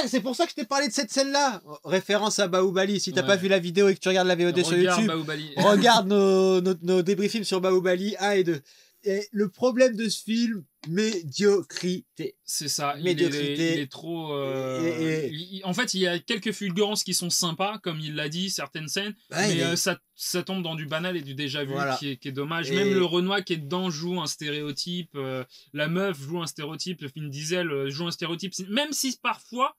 c'est pour ça que je t'ai parlé de cette scène-là. Référence à Bahubali. Si t'as Ouais. pas vu la vidéo et que tu regardes la VOD sur Regarde YouTube, Bahubali. regarde nos débriefings sur Bahubali 1 et 2. Et le problème de ce film, médiocrité. C'est ça, Médiocrité. il est trop... en fait, il y a quelques fulgurances qui sont sympas, comme il l'a dit, certaines scènes, Ouais, mais ça tombe dans du banal et du déjà vu, Voilà. qui est dommage. Et- Même le Renoir qui est dedans joue un stéréotype, la meuf joue un stéréotype, le Vin Diesel joue un stéréotype, même si parfois,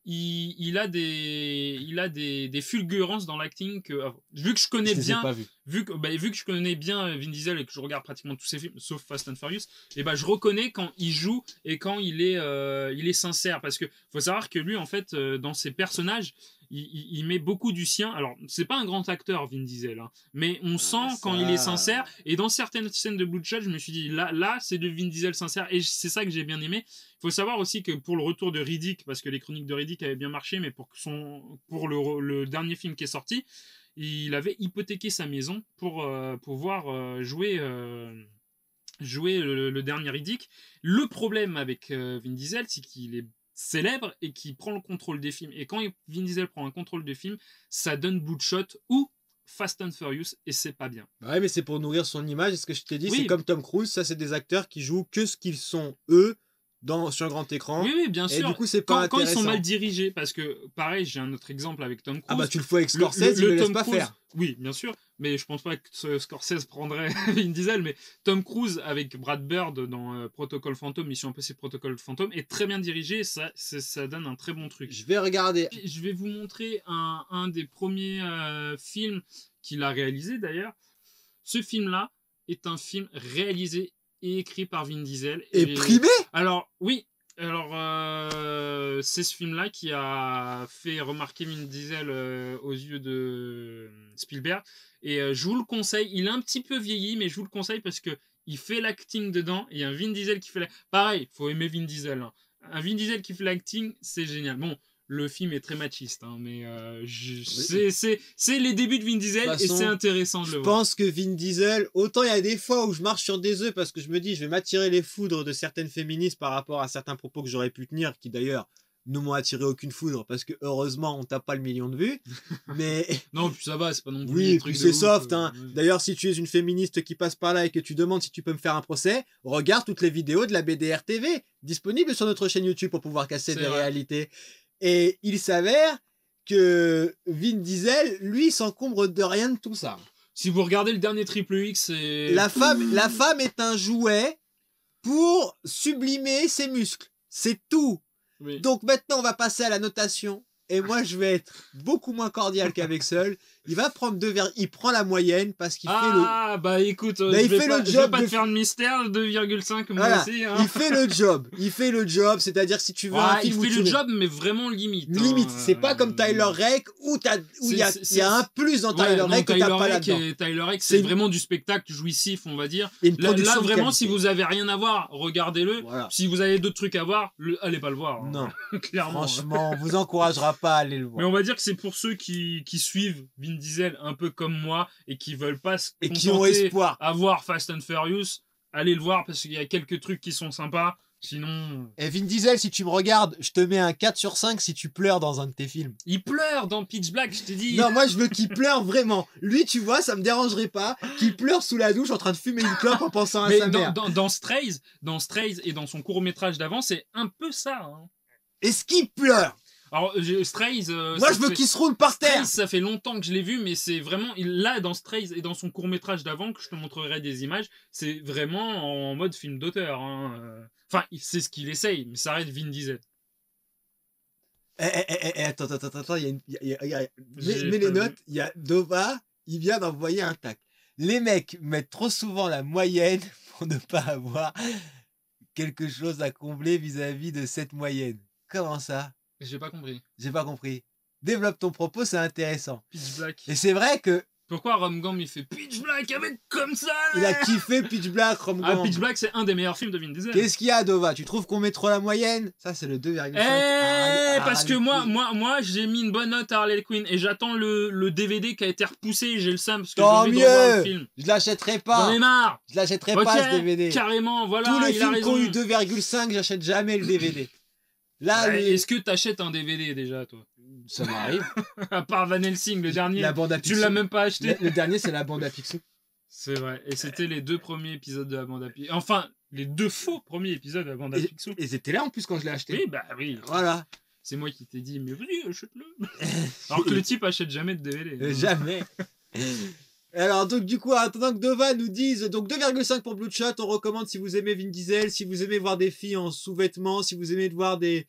il a des fulgurances dans l'acting que vu que je connais Je les ai bien pas vus. vu que je connais bien Vin Diesel et que je regarde pratiquement tous ses films sauf Fast and Furious, et je reconnais quand il joue et quand il est sincère, parce que faut savoir que lui en fait dans ses personnages il met beaucoup du sien. Alors c'est pas un grand acteur Vin Diesel, hein, mais on sent quand il est sincère, et dans certaines scènes de Bloodshot je me suis dit là c'est de Vin Diesel sincère, et c'est ça que j'ai bien aimé. Il faut savoir aussi que pour le retour de Riddick, parce que les chroniques de Riddick avaient bien marché, mais pour le dernier film qui est sorti, il avait hypothéqué sa maison pour pouvoir jouer le dernier Riddick. Le problème avec Vin Diesel, c'est qu'il est célèbre et qu'il prend le contrôle des films. Et quand Vin Diesel prend un contrôle des films, ça donne Bloodshot ou Fast and Furious, et c'est pas bien. Bah ouais, mais c'est pour nourrir son image. Et ce que je t'ai dit, Oui. c'est comme Tom Cruise. Ça, c'est des acteurs qui jouent que ce qu'ils sont eux sur grand écran. Oui, bien Et sûr. du coup, c'est pas Quand ils intéressant. sont mal dirigés, parce que pareil, j'ai un autre exemple avec Tom Cruise. Ah bah tu le fais avec Scorsese, il le laisse Tom pas Cruise, faire. Oui, bien sûr, mais je pense pas que Scorsese prendrait Vin Diesel, mais Tom Cruise avec Brad Bird dans Protocol Phantom, Mission Impossible Protocol Phantom, est très bien dirigé, ça donne un très bon truc. Je vais regarder. Je vais vous montrer un des premiers films qu'il a réalisé d'ailleurs. Ce film-là est un film réalisé et écrit par Vin Diesel. Et primé. Alors, oui. Alors, c'est ce film-là qui a fait remarquer Vin Diesel aux yeux de Spielberg. Et je vous le conseille. Il est un petit peu vieilli, mais je vous le conseille parce que il fait l'acting dedans. Et un Vin Diesel qui fait pareil, faut aimer Vin Diesel. Hein. Un Vin Diesel qui fait l'acting, c'est génial. Bon, le film est très machiste, hein, mais c'est les débuts de Vin Diesel, De toute façon, et c'est intéressant de le Je voir. pense que Vin Diesel, autant il y a des fois où je marche sur des œufs parce que je me dis je vais m'attirer les foudres de certaines féministes par rapport à certains propos que j'aurais pu tenir, qui d'ailleurs ne m'ont attiré aucune foudre parce que heureusement on tape pas le million de vues. Mais Non, puis ça va, c'est pas non plus oui, des trucs puis de c'est ouf, soft. Hein. ouais. D'ailleurs, si tu es une féministe qui passe par là et que tu demandes si tu peux me faire un procès, regarde toutes les vidéos de la BDR TV disponibles sur notre chaîne YouTube pour pouvoir casser C'est des vrai. réalités. Et il s'avère que Vin Diesel, lui, s'encombre de rien de tout ça. Si vous regardez le dernier Triple X, c'est... La femme est un jouet pour sublimer ses muscles. C'est tout. Oui. Donc maintenant, on va passer à la notation. Et moi, je vais être beaucoup moins cordial qu'avec Seul. Il va prendre il prend la moyenne parce qu'il fait le... Ah, bah écoute, Bah, il fait le je job vais pas de- te faire de mystère, 2,5 moi Voilà. aussi. Hein. Il fait le job. Il fait le job. C'est-à-dire, si tu veux un Ouais, film il où fait tu le veux- job, mais vraiment limite. Limite, hein. c'est pas comme Tyler Rake où il y a un plus dans Tyler Rake que t'as pas là-dedans. Tyler Rake, C'est c'est une- vraiment du spectacle jouissif, on va dire. Il y a une Là, production de vraiment, qualité. si vous avez rien à voir, regardez-le. Voilà. Si vous avez d'autres trucs à voir, allez pas le voir. hein. Non, Clairement. franchement, on vous encouragera pas à aller le Mais voir. on va dire que c'est pour ceux qui suivent Vin Diesel un peu comme moi et qui veulent pas se Et qui ont contenter espoir. à voir Fast and Furious. allez le voir parce qu'il y a quelques trucs qui sont sympas. Sinon, Et Vin Diesel, si tu me regardes, je te mets un 4 sur 5 si tu pleures dans un de tes films. il pleure dans Pitch Black, je t'ai dit. Non, moi je veux qu'il pleure vraiment. Lui, tu vois, ça me dérangerait pas qu'il pleure sous la douche en train de fumer une clope en pensant à Mais sa mère. dans Strays et dans son court-métrage d'avant, c'est un peu ça. Hein. Est-ce qu'il pleure? Alors, Strays... Moi, je veux qu'il se roule par terre. Strays, ça fait longtemps que je l'ai vu, mais c'est vraiment... Là, dans Strays et dans son court-métrage d'avant, que je te montrerai des images, c'est vraiment en mode film d'auteur. Hein. Enfin, c'est ce qu'il essaye, mais ça reste Vin Diesel. Attends, il y a une... J'ai mets pas les vu. notes, il y a Dova, il vient d'envoyer un tac. Les mecs mettent trop souvent la moyenne pour ne pas avoir quelque chose à combler vis-à-vis de cette moyenne. Comment ça? J'ai pas compris. J'ai pas compris. Développe ton propos, c'est intéressant. Pitch Black. Et c'est vrai que Pourquoi Rom Gump, il fait Pitch Black avec comme ça il là a kiffé Pitch Black, Rom Ah, Gump. Pitch Black, c'est un des meilleurs films de Vin Diesel. Qu'est-ce qu'il y a, Dova? Tu trouves qu'on met trop la moyenne? Ça, c'est le 2,5. Parce que moi, j'ai mis une bonne note à Harley Quinn et j'attends le DVD qui a été repoussé. J'ai le seum parce que Tant j'ai envie de revoir le mieux. film. Je l'achèterai J'en pas. ai marre. Je l'achèterai Ok, pas, ce DVD. carrément, voilà, Tous les il a films qui ont raison. eu 2,5, j'achète jamais le DVD. Là, Ouais, le- Est-ce que t'achètes un DVD déjà, toi? ça m'arrive. À part Van Helsing, le dernier, La bande à tu Picsou. l'as même pas acheté. Le dernier, c'est la bande à Picsou. C'est vrai, et c'était les 2 premiers épisodes de la bande à Picsou. Enfin, les 2 faux premiers épisodes de la bande à Picsou. Et c'était là en plus quand je l'ai acheté. Oui, bah oui. Voilà. C'est moi qui t'ai dit, mais vas-y, achète-le. Alors que le type achète jamais de DVD. Jamais. Alors, donc, du coup, en attendant que Dova nous dise, donc 2,5 pour Bloodshot, on recommande si vous aimez Vin Diesel, si vous aimez voir des filles en sous-vêtements, si vous aimez voir des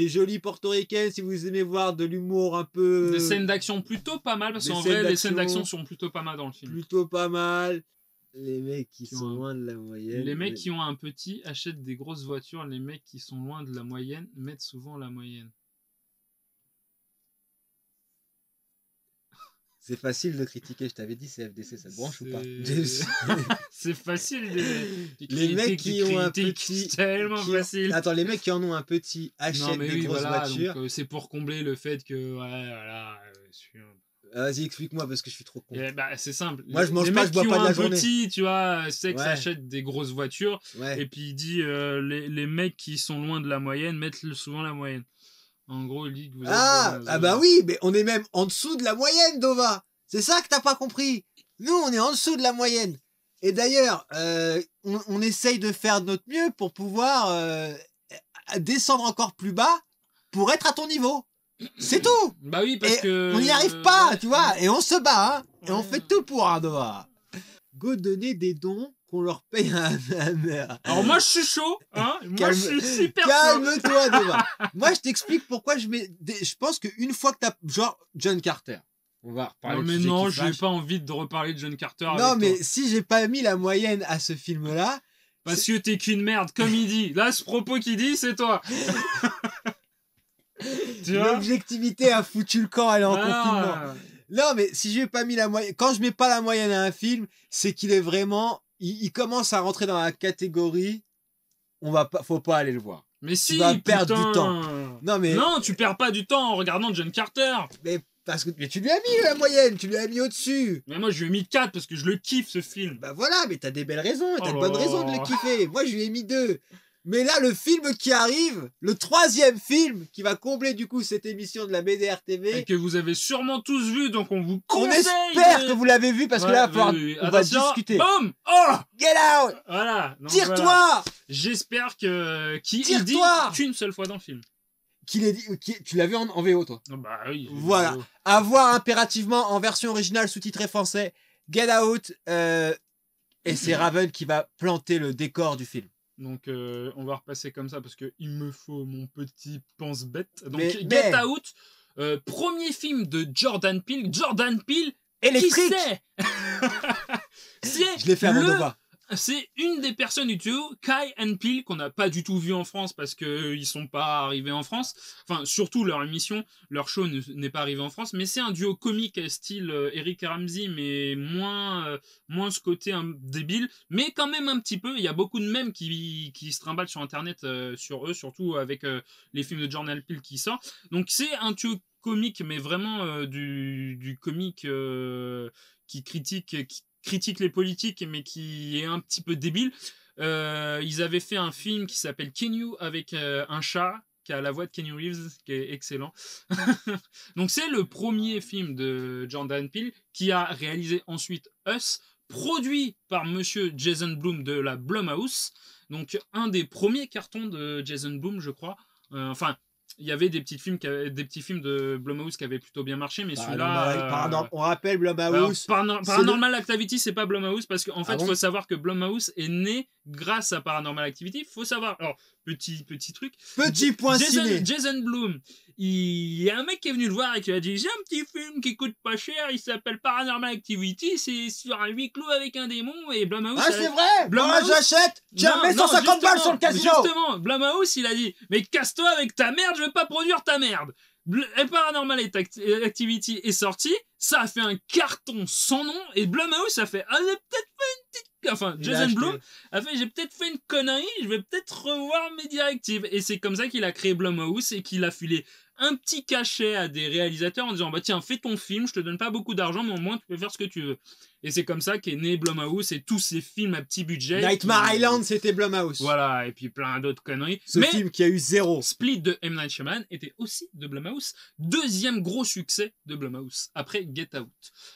jolies portoricaines, si vous aimez voir de l'humour un peu... Des scènes d'action plutôt pas mal, parce Des qu'en scènes vrai, les scènes d'action d'action sont plutôt pas mal dans le film. plutôt pas mal. Les mecs qui Qui sont ont- loin de la moyenne. Les mecs qui ont un petit achètent des grosses voitures, les mecs qui sont loin de la moyenne mettent souvent la moyenne. C'est facile de critiquer, je t'avais dit, c'est FDC, ça te branche ou pas? C'est- C'est facile. Les mecs qui ont un petit... C'est tellement qui- facile. Attends, les mecs qui en ont un petit achètent Non mais des oui, grosses voilà, voitures. donc, c'est pour combler le fait que ouais, voilà, Vas-y, explique-moi parce que je suis trop con. bah, c'est simple. Moi, je mange les pas, mecs je bois qui pas ont de la un journée. petit, tu vois, c'est que Ouais. ça achète des grosses voitures. Ouais. Et puis il dit les mecs qui sont loin de la moyenne mettent souvent la moyenne. En gros, il dit que vous êtes Ah bah oui, mais on est même en dessous de la moyenne, Dova. C'est ça que t'as pas compris. Nous, on est en dessous de la moyenne. Et d'ailleurs, on essaye de faire de notre mieux pour pouvoir descendre encore plus bas pour être à ton niveau. C'est tout. Bah oui, parce Et que on n'y arrive pas, ouais. tu vois. Et on se bat, hein. Et on Ouais. fait tout pour un Dova. Go donner des dons qu'on leur paye à un mère. Alors moi je suis chaud, hein. Moi Calme- je suis super chaud. Calme-toi, Dova. Moi, je t'explique pourquoi je pense qu'une fois que t'as... Genre, John Carter. On va reparler Non de mais sujets non, qui j'ai fâchent. pas envie de reparler de John Carter. Non, avec mais toi. si j'ai pas mis la moyenne à ce film-là... Parce que t'es qu'une merde, comme il dit. Là, ce propos qu'il dit, c'est toi. Tu vois. L'objectivité a foutu le camp, elle est en Ah, confinement. Non, mais si j'ai pas mis la moyenne... Quand je mets pas la moyenne à un film, c'est qu'il est vraiment... Il commence à rentrer dans la catégorie... Faut pas aller le voir. Mais si, vas perdre putain. du temps. Non, mais... Non, tu perds pas du temps en regardant John Carter. Mais tu lui as mis la moyenne, tu lui as mis au-dessus. Mais moi, je lui ai mis 4 parce que je le kiffe, ce film. Bah voilà, mais t'as des belles raisons, t'as Oh de là bonnes raisons de là. le kiffer. Moi, je lui ai mis 2. Mais là, le film qui arrive, le 3e film qui va combler du coup cette émission de la BDR Et TV, que vous avez sûrement tous vu, donc on vous on conseille. espère que vous l'avez vu parce que là, on va Attention, discuter. Boum. Oh. Get out! Voilà. Donc Tire-toi! voilà. J'espère qu'il dit Tire-toi. qu'une seule fois dans le film. Tu l'as vu en VO, toi. Oh, bah oui. Voilà. À voir impérativement en version originale sous-titrée français. Get out! Et c'est Raven qui va planter le décor du film. Donc on va repasser comme ça parce que il me faut mon petit pense-bête. Donc Mais- Get Out, premier film de Jordan Peele. Jordan Peele, Électrique! qui c'est C'est Je l'ai fait avant Nova. C'est une des personnes du duo Kai and Peele qu'on n'a pas du tout vu en France parce que ils sont pas arrivés en France. Enfin, surtout leur émission, leur show n'est pas arrivé en France. Mais c'est un duo comique style Eric et Ramsey, mais moins ce côté débile, mais quand même un petit peu. Il y a beaucoup de mèmes qui se trimballent sur Internet sur eux, surtout avec les films de Jordan Peele qui sortent. Donc c'est un duo comique, mais vraiment du comique qui critique les politiques, mais qui est un petit peu débile. Ils avaient fait un film qui s'appelle Kenyu avec un chat qui a la voix de Kenny Reeves, qui est excellent. Donc c'est le premier film de Jordan Peele qui a réalisé ensuite Us, produit par monsieur Jason Blum de la Blumhouse. Donc un des premiers cartons de Jason Blum, je crois. Enfin, il y avait des petits films de Blumhouse qui avaient plutôt bien marché, mais celui-là... on rappelle Blumhouse. Paranormal Activity, c'est pas Blumhouse, parce qu'en fait, il bon faut savoir que Blumhouse est né grâce à Paranormal Activity. Il faut savoir... Alors, petit truc. Petit point ciné. Jason Blum, il y a un mec qui est venu le voir et qui a dit: j'ai un petit film qui coûte pas cher, il s'appelle Paranormal Activity, c'est sur un huis clos avec un démon, et Blumhouse... Ah, c'est vrai. Blumhouse, j'achète. Tiens, mets 150 balles sur le casino. Justement, Blumhouse, il a dit: mais casse-toi avec ta merde, je veux pas produire ta merde. Et Paranormal Activity est sorti, ça a fait un carton sans nom, et Blumhouse a fait: ah, j'ai peut-être fait une petite... Enfin, Jason Blum a fait: j'ai peut-être fait une connerie, je vais peut-être revoir mes directives. Et c'est comme ça qu'il a créé Blumhouse et qu'il a filé un petit cachet à des réalisateurs en disant: bah tiens, fais ton film, je te donne pas beaucoup d'argent, mais au moins tu peux faire ce que tu veux. Et c'est comme ça qu'est né Blumhouse et tous ces films à petit budget. Nightmare Island, c'était Blumhouse. Voilà, et puis plein d'autres conneries. Mais film qui a eu 0. Split de M. Night Shyamalan était aussi de Blumhouse. Deuxième gros succès de Blumhouse, après Get Out.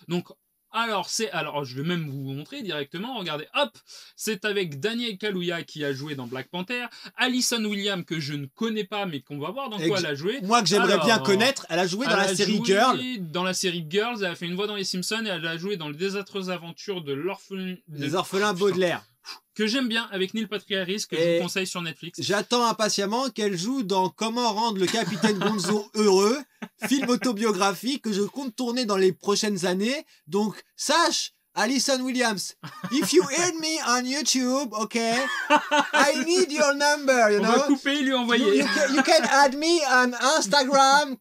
Donc, alors, je vais même vous montrer directement. Regardez, hop, c'est avec Daniel Kaluuya qui a joué dans Black Panther, Alison Williams que je ne connais pas mais qu'on va voir dans quoi elle a joué. Moi que j'aimerais bien connaître, elle a joué dans la série Girls. Dans la série Girls, elle a fait une voix dans Les Simpsons et elle a joué dans Les désastreuses aventures de Les orphelins Baudelaire. Que j'aime bien, avec Neil Patrick Harris, que je vous conseille sur Netflix. J'attends impatiemment qu'elle joue dans Comment rendre le capitaine Gonzo heureux, film autobiographique que je compte tourner dans les prochaines années. Donc, sache, Alison Williams, if you heard me on YouTube, okay, I need your number, you know. On va couper et lui envoyer. You can add me on Instagram,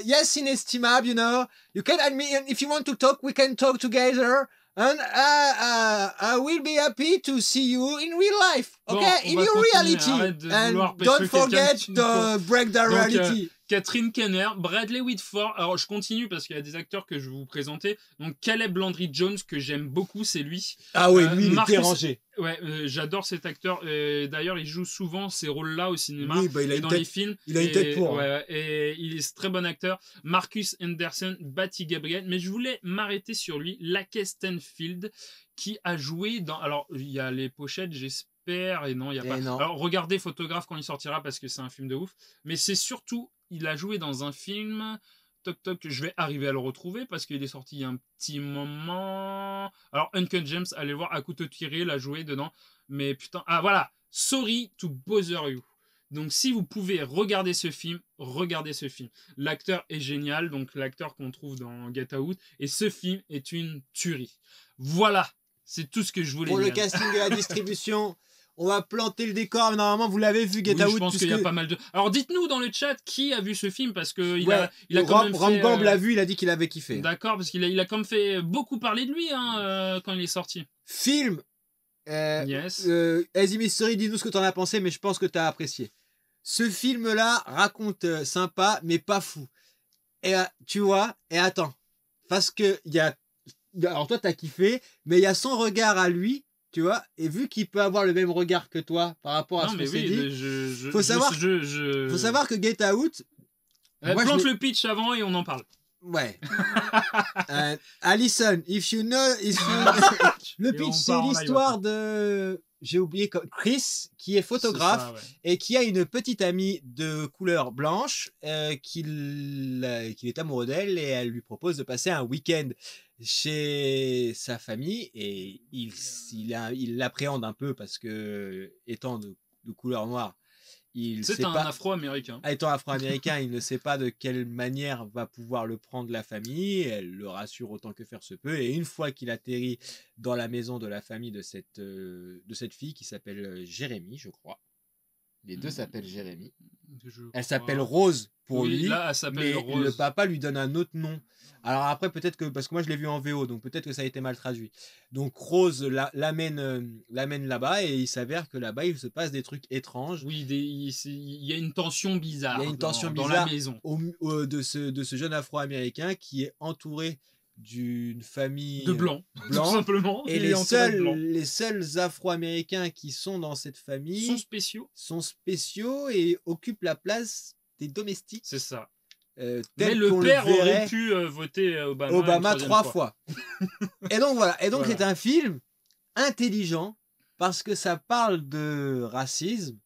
yes, inestimable, you know. You can add me, and if you want to talk, we can talk together. And I will be happy to see you in real life, okay, in your reality. And don't forget to break the reality. Catherine Kenner, Bradley Whitford. Alors je continue parce qu'il y a des acteurs que je vais vous présenter. Donc Caleb Landry Jones, que j'aime beaucoup, c'est lui. Ah oui, lui il est dérangé. Ouais, j'adore cet acteur. D'ailleurs, il joue souvent ces rôles-là au cinéma et dans les films. Il a une tête pour. Ouais, et il est très bon acteur. Marcus Henderson, Batty Gabriel. Mais je voulais m'arrêter sur lui, Lakeith Stanfield, qui a joué dans... Alors, il y a les pochettes, j'espère, et non, il n'y a pas... Non. Alors, regardez Photographe quand il sortira, parce que c'est un film de ouf. Mais c'est surtout, il a joué dans un film... Toc, je vais arriver à le retrouver parce qu'il est sorti il y a un petit moment. Alors, Uncut James, allez le voir, à couteau tiré, il a joué dedans. Mais putain, ah voilà, Sorry to Bother You. Donc, si vous pouvez regarder ce film, regardez ce film. L'acteur est génial, donc l'acteur qu'on trouve dans Get Out. Et ce film est une tuerie. Voilà, c'est tout ce que je voulais dire. Pour le casting et la distribution... On va planter le décor, mais normalement vous l'avez vu, Get Out. Je pense qu'il y a pas mal de... Alors dites-nous dans le chat qui a vu ce film, parce que il a quand même fait... Ramgamb l'a vu, il a dit qu'il avait kiffé. D'accord, parce qu'il a quand même fait beaucoup parler de lui quand il est sorti. Film. Yes. Easy Mystery, dis-nous ce que t'en as pensé, mais je pense que t'as apprécié. Ce film-là raconte sympa, mais pas fou. Et tu vois, et attends, parce que il y a... Alors toi t'as kiffé, mais il y a son regard à lui. Tu vois, et vu qu'il peut avoir le même regard que toi par rapport à ce qu'on s'est dit, faut savoir que Get Out... plante le pitch avant et on en parle. Ouais. Alison, le pitch, c'est l'histoire de... J'ai oublié Chris, qui est photographe et qui a une petite amie de couleur blanche qu'il est amoureux d'elle et elle lui propose de passer un week-end chez sa famille et il l'appréhende un peu parce que étant de couleur noire, c'est un Afro-Américain. Étant Afro-Américain, il ne sait pas de quelle manière va pouvoir le prendre la famille. Elle le rassure autant que faire se peut. Et une fois qu'il atterrit dans la maison de la famille de cette fille qui s'appelle Jérémy, je crois. Les deux s'appellent Jérémy. Elle s'appelle Rose pour lui, là, mais Rose. le papa lui donne un autre nom. Alors après, peut-être que, parce que moi je l'ai vu en VO, donc peut-être que ça a été mal traduit. Donc Rose l'amène là-bas et il s'avère que là-bas il se passe des trucs étranges. Oui, il y a une tension bizarre. Il y a une tension dans bizarre la maison de ce jeune Afro-Américain qui est entouré d'une famille De blanc, tout blanc. simplement. Et Il est entouré de blanc. les seuls Afro-Américains qui sont dans cette famille Sont spéciaux. sont spéciaux et occupent la place des domestiques. C'est ça. Mais Mais le père aurait pu voter Obama 3 fois. Et donc voilà. Et donc Voilà. c'est un film intelligent parce que ça parle de racisme,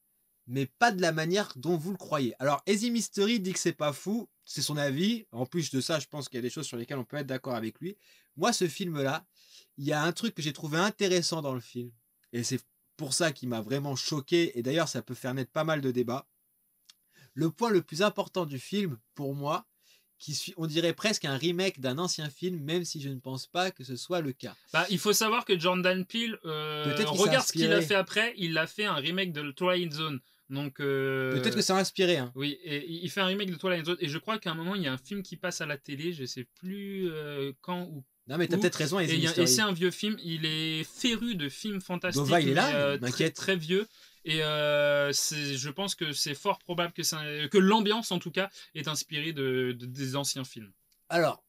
mais pas de la manière dont vous le croyez. Alors Easy Mystery dit que c'est pas fou, c'est son avis. En plus de ça, je pense qu'il y a des choses sur lesquelles on peut être d'accord avec lui. Moi, ce film-là, il y a un truc que j'ai trouvé intéressant dans le film, et c'est pour ça qu'il m'a vraiment choqué. Et d'ailleurs, ça peut faire naître pas mal de débats. Le point le plus important du film, pour moi, on dirait presque un remake d'un ancien film, même si je ne pense pas que ce soit le cas. Bah, il faut savoir que Jordan Peele, regarde ce qu'il a fait après, il a fait un remake de Twilight Zone. Donc, peut-être que ça a inspiré. Hein. Oui, et il fait un remake de Twilight Zone. Et je crois qu'à un moment, il y a un film qui passe à la télé, je sais plus quand ou. Non, mais t'as peut-être raison. Et c'est un vieux film, il est féru de films fantastiques. Dova, il est là, très, très vieux. Et je pense que c'est fort probable que l'ambiance, en tout cas, est inspirée des anciens films. Alors,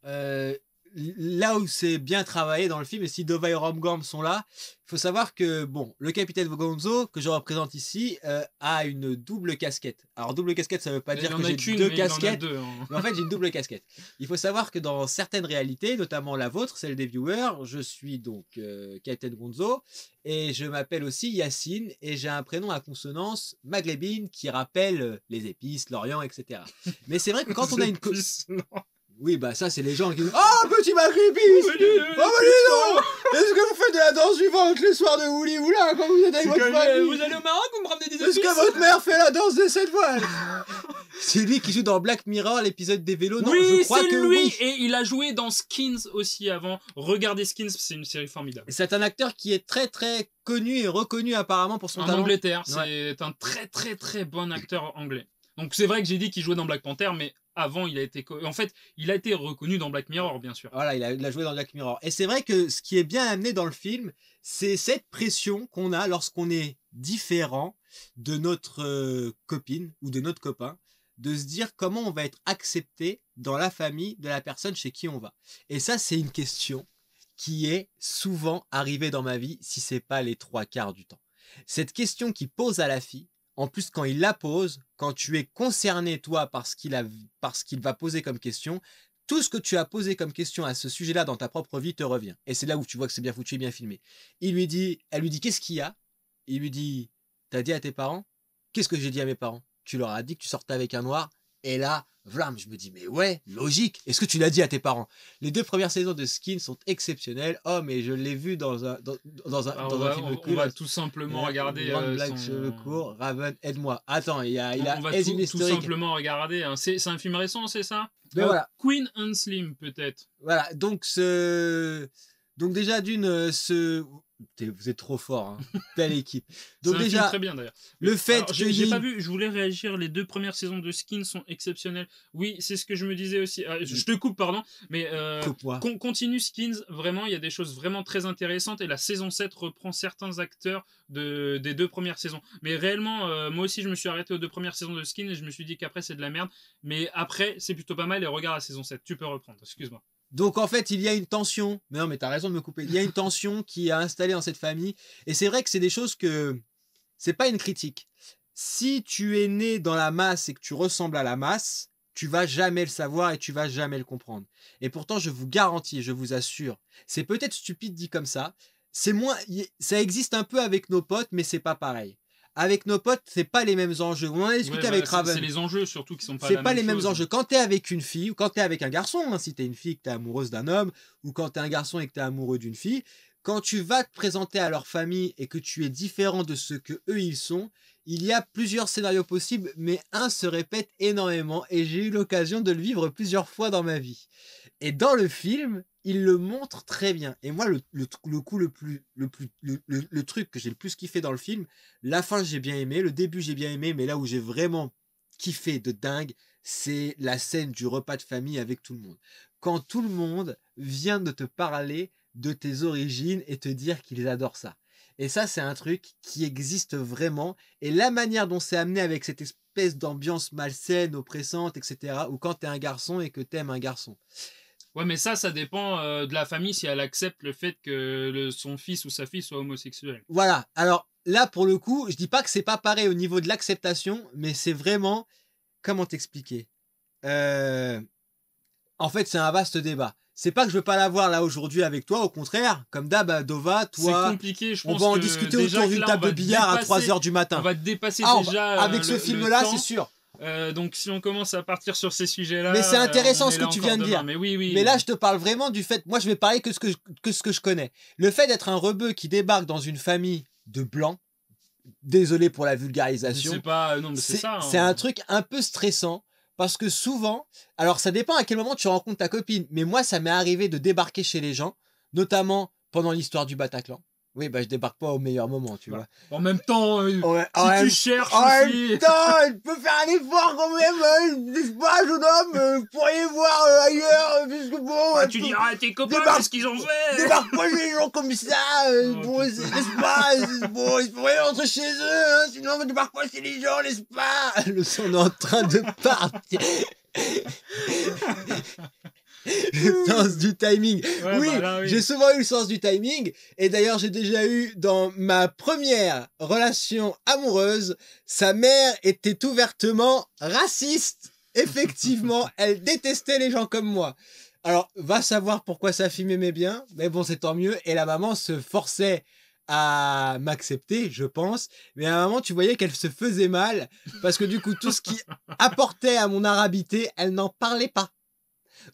là où c'est bien travaillé dans le film, et si Dova et Romgorm sont là, il faut savoir que bon, le capitaine Gonzo, que je représente ici, a une double casquette. Alors, double casquette, ça veut pas dire que j'ai deux casquettes. Il en a deux, hein. Mais en fait, j'ai une double casquette. Il faut savoir que dans certaines réalités, notamment la vôtre, celle des viewers, je suis donc Capitaine Gonzo, et je m'appelle aussi Yacine, et j'ai un prénom à consonance maghrébine qui rappelle les épices, l'Orient, etc. Mais c'est vrai que quand on a une... Oui, bah ça, c'est les gens qui disent « Oh, petit Maghrébis ! Oh, bah dis donc ! Est-ce que vous faites de la danse du ventre les soirs de Wouli Oula quand vous êtes avec votre famille ? Vous allez au Maroc, vous me ramenez des Est-ce que votre mère fait la danse de cette voile ?» C'est lui qui joue dans Black Mirror, l'épisode des vélos. Non, oui, je crois que lui. oui. Et il a joué dans Skins aussi avant. Regardez Skins, c'est une série formidable. C'est un acteur qui est très très connu et reconnu apparemment pour son talent. En Angleterre, c'est un très très très bon acteur anglais. Donc c'est vrai que j'ai dit qu'il jouait dans Black Panther, mais avant il a été reconnu dans Black Mirror, bien sûr. Voilà, il a joué dans Black Mirror. Et c'est vrai que ce qui est bien amené dans le film, c'est cette pression qu'on a lorsqu'on est différent de notre copine ou de notre copain, de se dire comment on va être accepté dans la famille de la personne chez qui on va. Et ça, c'est une question qui est souvent arrivée dans ma vie, si c'est pas les 3/4 du temps. Cette question qui pose à la fille, en plus, quand il la pose, quand tu es concerné, toi, par ce qu'il va poser comme question, tout ce que tu as posé comme question à ce sujet-là dans ta propre vie te revient. Et c'est là où tu vois que c'est bien foutu et bien filmé. Elle lui dit, qu'est-ce qu'il y a ? Il lui dit, t'as dit à tes parents ? Qu'est-ce que j'ai dit à mes parents ? Tu leur as dit que tu sortais avec un noir ? Et là, vlam, je me dis, mais ouais, logique. Est-ce que tu l'as dit à tes parents ? Les 2 premières saisons de Skins sont exceptionnelles. Oh, mais je l'ai vu dans un film cool. On va tout simplement regarder. Blague cheveux courts. Raven, aide-moi. Attends, il a on va tout simplement regarder. Hein. C'est un film récent, c'est ça ? Voilà. Queen and Slim, peut-être. Voilà, donc déjà vous êtes trop fort, hein. Belle équipe. Donc c'est un déjà, film très bien d'ailleurs. Le fait alors, j'ai pas vu, je voulais réagir, les 2 premières saisons de Skins sont exceptionnelles. Oui, c'est ce que je me disais aussi. Je te coupe, pardon, mais continue Skins, vraiment, il y a des choses vraiment très intéressantes et la saison 7 reprend certains acteurs des 2 premières saisons. Mais réellement, moi aussi, je me suis arrêté aux 2 premières saisons de Skins et je me suis dit qu'après, c'est de la merde. Mais après, c'est plutôt pas mal et regarde la saison 7. Tu peux reprendre, excuse-moi. Donc en fait, il y a une tension. Mais non, mais t'as raison de me couper. Il y a une tension qui est installée dans cette famille. Et c'est vrai que c'est des choses que... C'est pas une critique. Si tu es né dans la masse et que tu ressembles à la masse, tu vas jamais le savoir et tu vas jamais le comprendre. Et pourtant, je vous garantis, je vous assure, c'est peut-être stupide dit comme ça. Ça existe un peu avec nos potes, mais c'est pas pareil. Avec nos potes, c'est pas les mêmes enjeux. On en a discuté avec Raven. C'est les enjeux surtout qui sont pas c'est pas les mêmes enjeux. Quand t'es avec une fille ou quand t'es avec un garçon, hein, si t'es une fille que t'es amoureuse d'un homme ou quand t'es un garçon et que t'es amoureux d'une fille, quand tu vas te présenter à leur famille et que tu es différent de ce que eux ils sont, il y a plusieurs scénarios possibles, mais un se répète énormément et j'ai eu l'occasion de le vivre plusieurs fois dans ma vie. Et dans le film, il le montre très bien. Et moi, le truc que j'ai le plus kiffé dans le film, la fin j'ai bien aimé, le début j'ai bien aimé, mais là où j'ai vraiment kiffé de dingue, c'est la scène du repas de famille avec tout le monde. Quand tout le monde vient de te parler de tes origines et te dire qu'ils adorent ça. Et ça, c'est un truc qui existe vraiment. Et la manière dont c'est amené avec cette espèce d'ambiance malsaine, oppressante, etc. Ou quand t'es un garçon et que t'aimes un garçon. Ouais, mais ça dépend de la famille si elle accepte le fait que son fils ou sa fille soit homosexuel. Voilà. Alors là, pour le coup, je dis pas que c'est pas pareil au niveau de l'acceptation, mais c'est vraiment, comment t'expliquer? Euh, En fait, c'est un vaste débat. C'est pas que je veux pas l'avoir là aujourd'hui avec toi, au contraire. Comme d'hab, Dova, C'est toi, compliqué, je on pense va en que discuter déjà autour que d'une là, table de billard à 3 heures du on matin. va dépasser Ah, déjà avec ce le film-là, temps. c'est sûr. Donc si on commence à partir sur ces sujets-là, Mais c'est intéressant on ce est que là tu encore viens de demain. dire. Mais oui, oui. Mais là, je te parle vraiment du fait. Moi, je vais parler que ce que je connais. Le fait d'être un rebeu qui débarque dans une famille de blancs, désolé pour la vulgarisation, c'est pas. Non, mais c'est ça. c'est un truc un peu stressant parce que souvent, alors ça dépend à quel moment tu rencontres ta copine, mais moi, ça m'est arrivé de débarquer chez les gens, notamment pendant l'histoire du Bataclan. Oui, bah je débarque pas au meilleur moment, tu vois. En même temps, Ouais, si tu cherches en aussi. même temps, tu peux faire un effort quand même, n'est-ce pas, jeune homme? Vous pourriez voir ailleurs, puisque bon. Bah, tu diras à tes copains débarque- qu'est-ce qu'ils ont fait. Débarque pas chez les gens comme ça, Oh, bon, putain. n'est-ce pas? Bon, ils pourraient rentrer chez eux, hein, sinon on débarque pas chez les gens, n'est-ce pas? Le son est en train de partir. Le sens du timing. Ouais, Oui, bah là, oui. j'ai souvent eu le sens du timing. Et d'ailleurs, j'ai déjà eu dans ma première relation amoureuse, sa mère était ouvertement raciste. Effectivement, elle détestait les gens comme moi. Alors, va savoir pourquoi sa fille m'aimait bien, mais bon, c'est tant mieux. Et la maman se forçait à m'accepter, je pense. Mais à un moment, tu voyais qu'elle se faisait mal, parce que du coup, tout ce qui apportait à mon arabité, elle n'en parlait pas.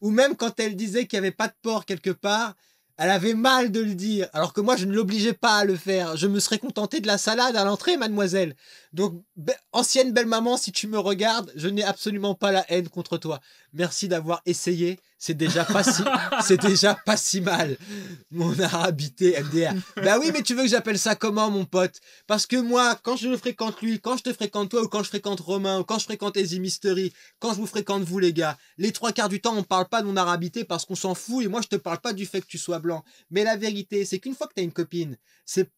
Ou même quand elle disait qu'il n'y avait pas de porc quelque part, elle avait mal de le dire. Alors que moi, je ne l'obligeais pas à le faire. Je me serais contenté de la salade à l'entrée, mademoiselle. Donc, ancienne belle-maman, si tu me regardes, je n'ai absolument pas la haine contre toi. Merci d'avoir essayé. C'est déjà pas si, c'est déjà pas si mal. Mon arabité MDR. Bah oui, mais tu veux que j'appelle ça comment, mon pote? Parce que moi, quand je le fréquente lui, quand je te fréquente toi, ou quand je fréquente Romain, ou quand je fréquente Easy Mystery, quand je vous fréquente vous, les gars, les 3 quarts du temps, on parle pas de mon arabité parce qu'on s'en fout, et moi, je te parle pas du fait que tu sois blanc. Mais la vérité, c'est qu'une fois que t'as une copine,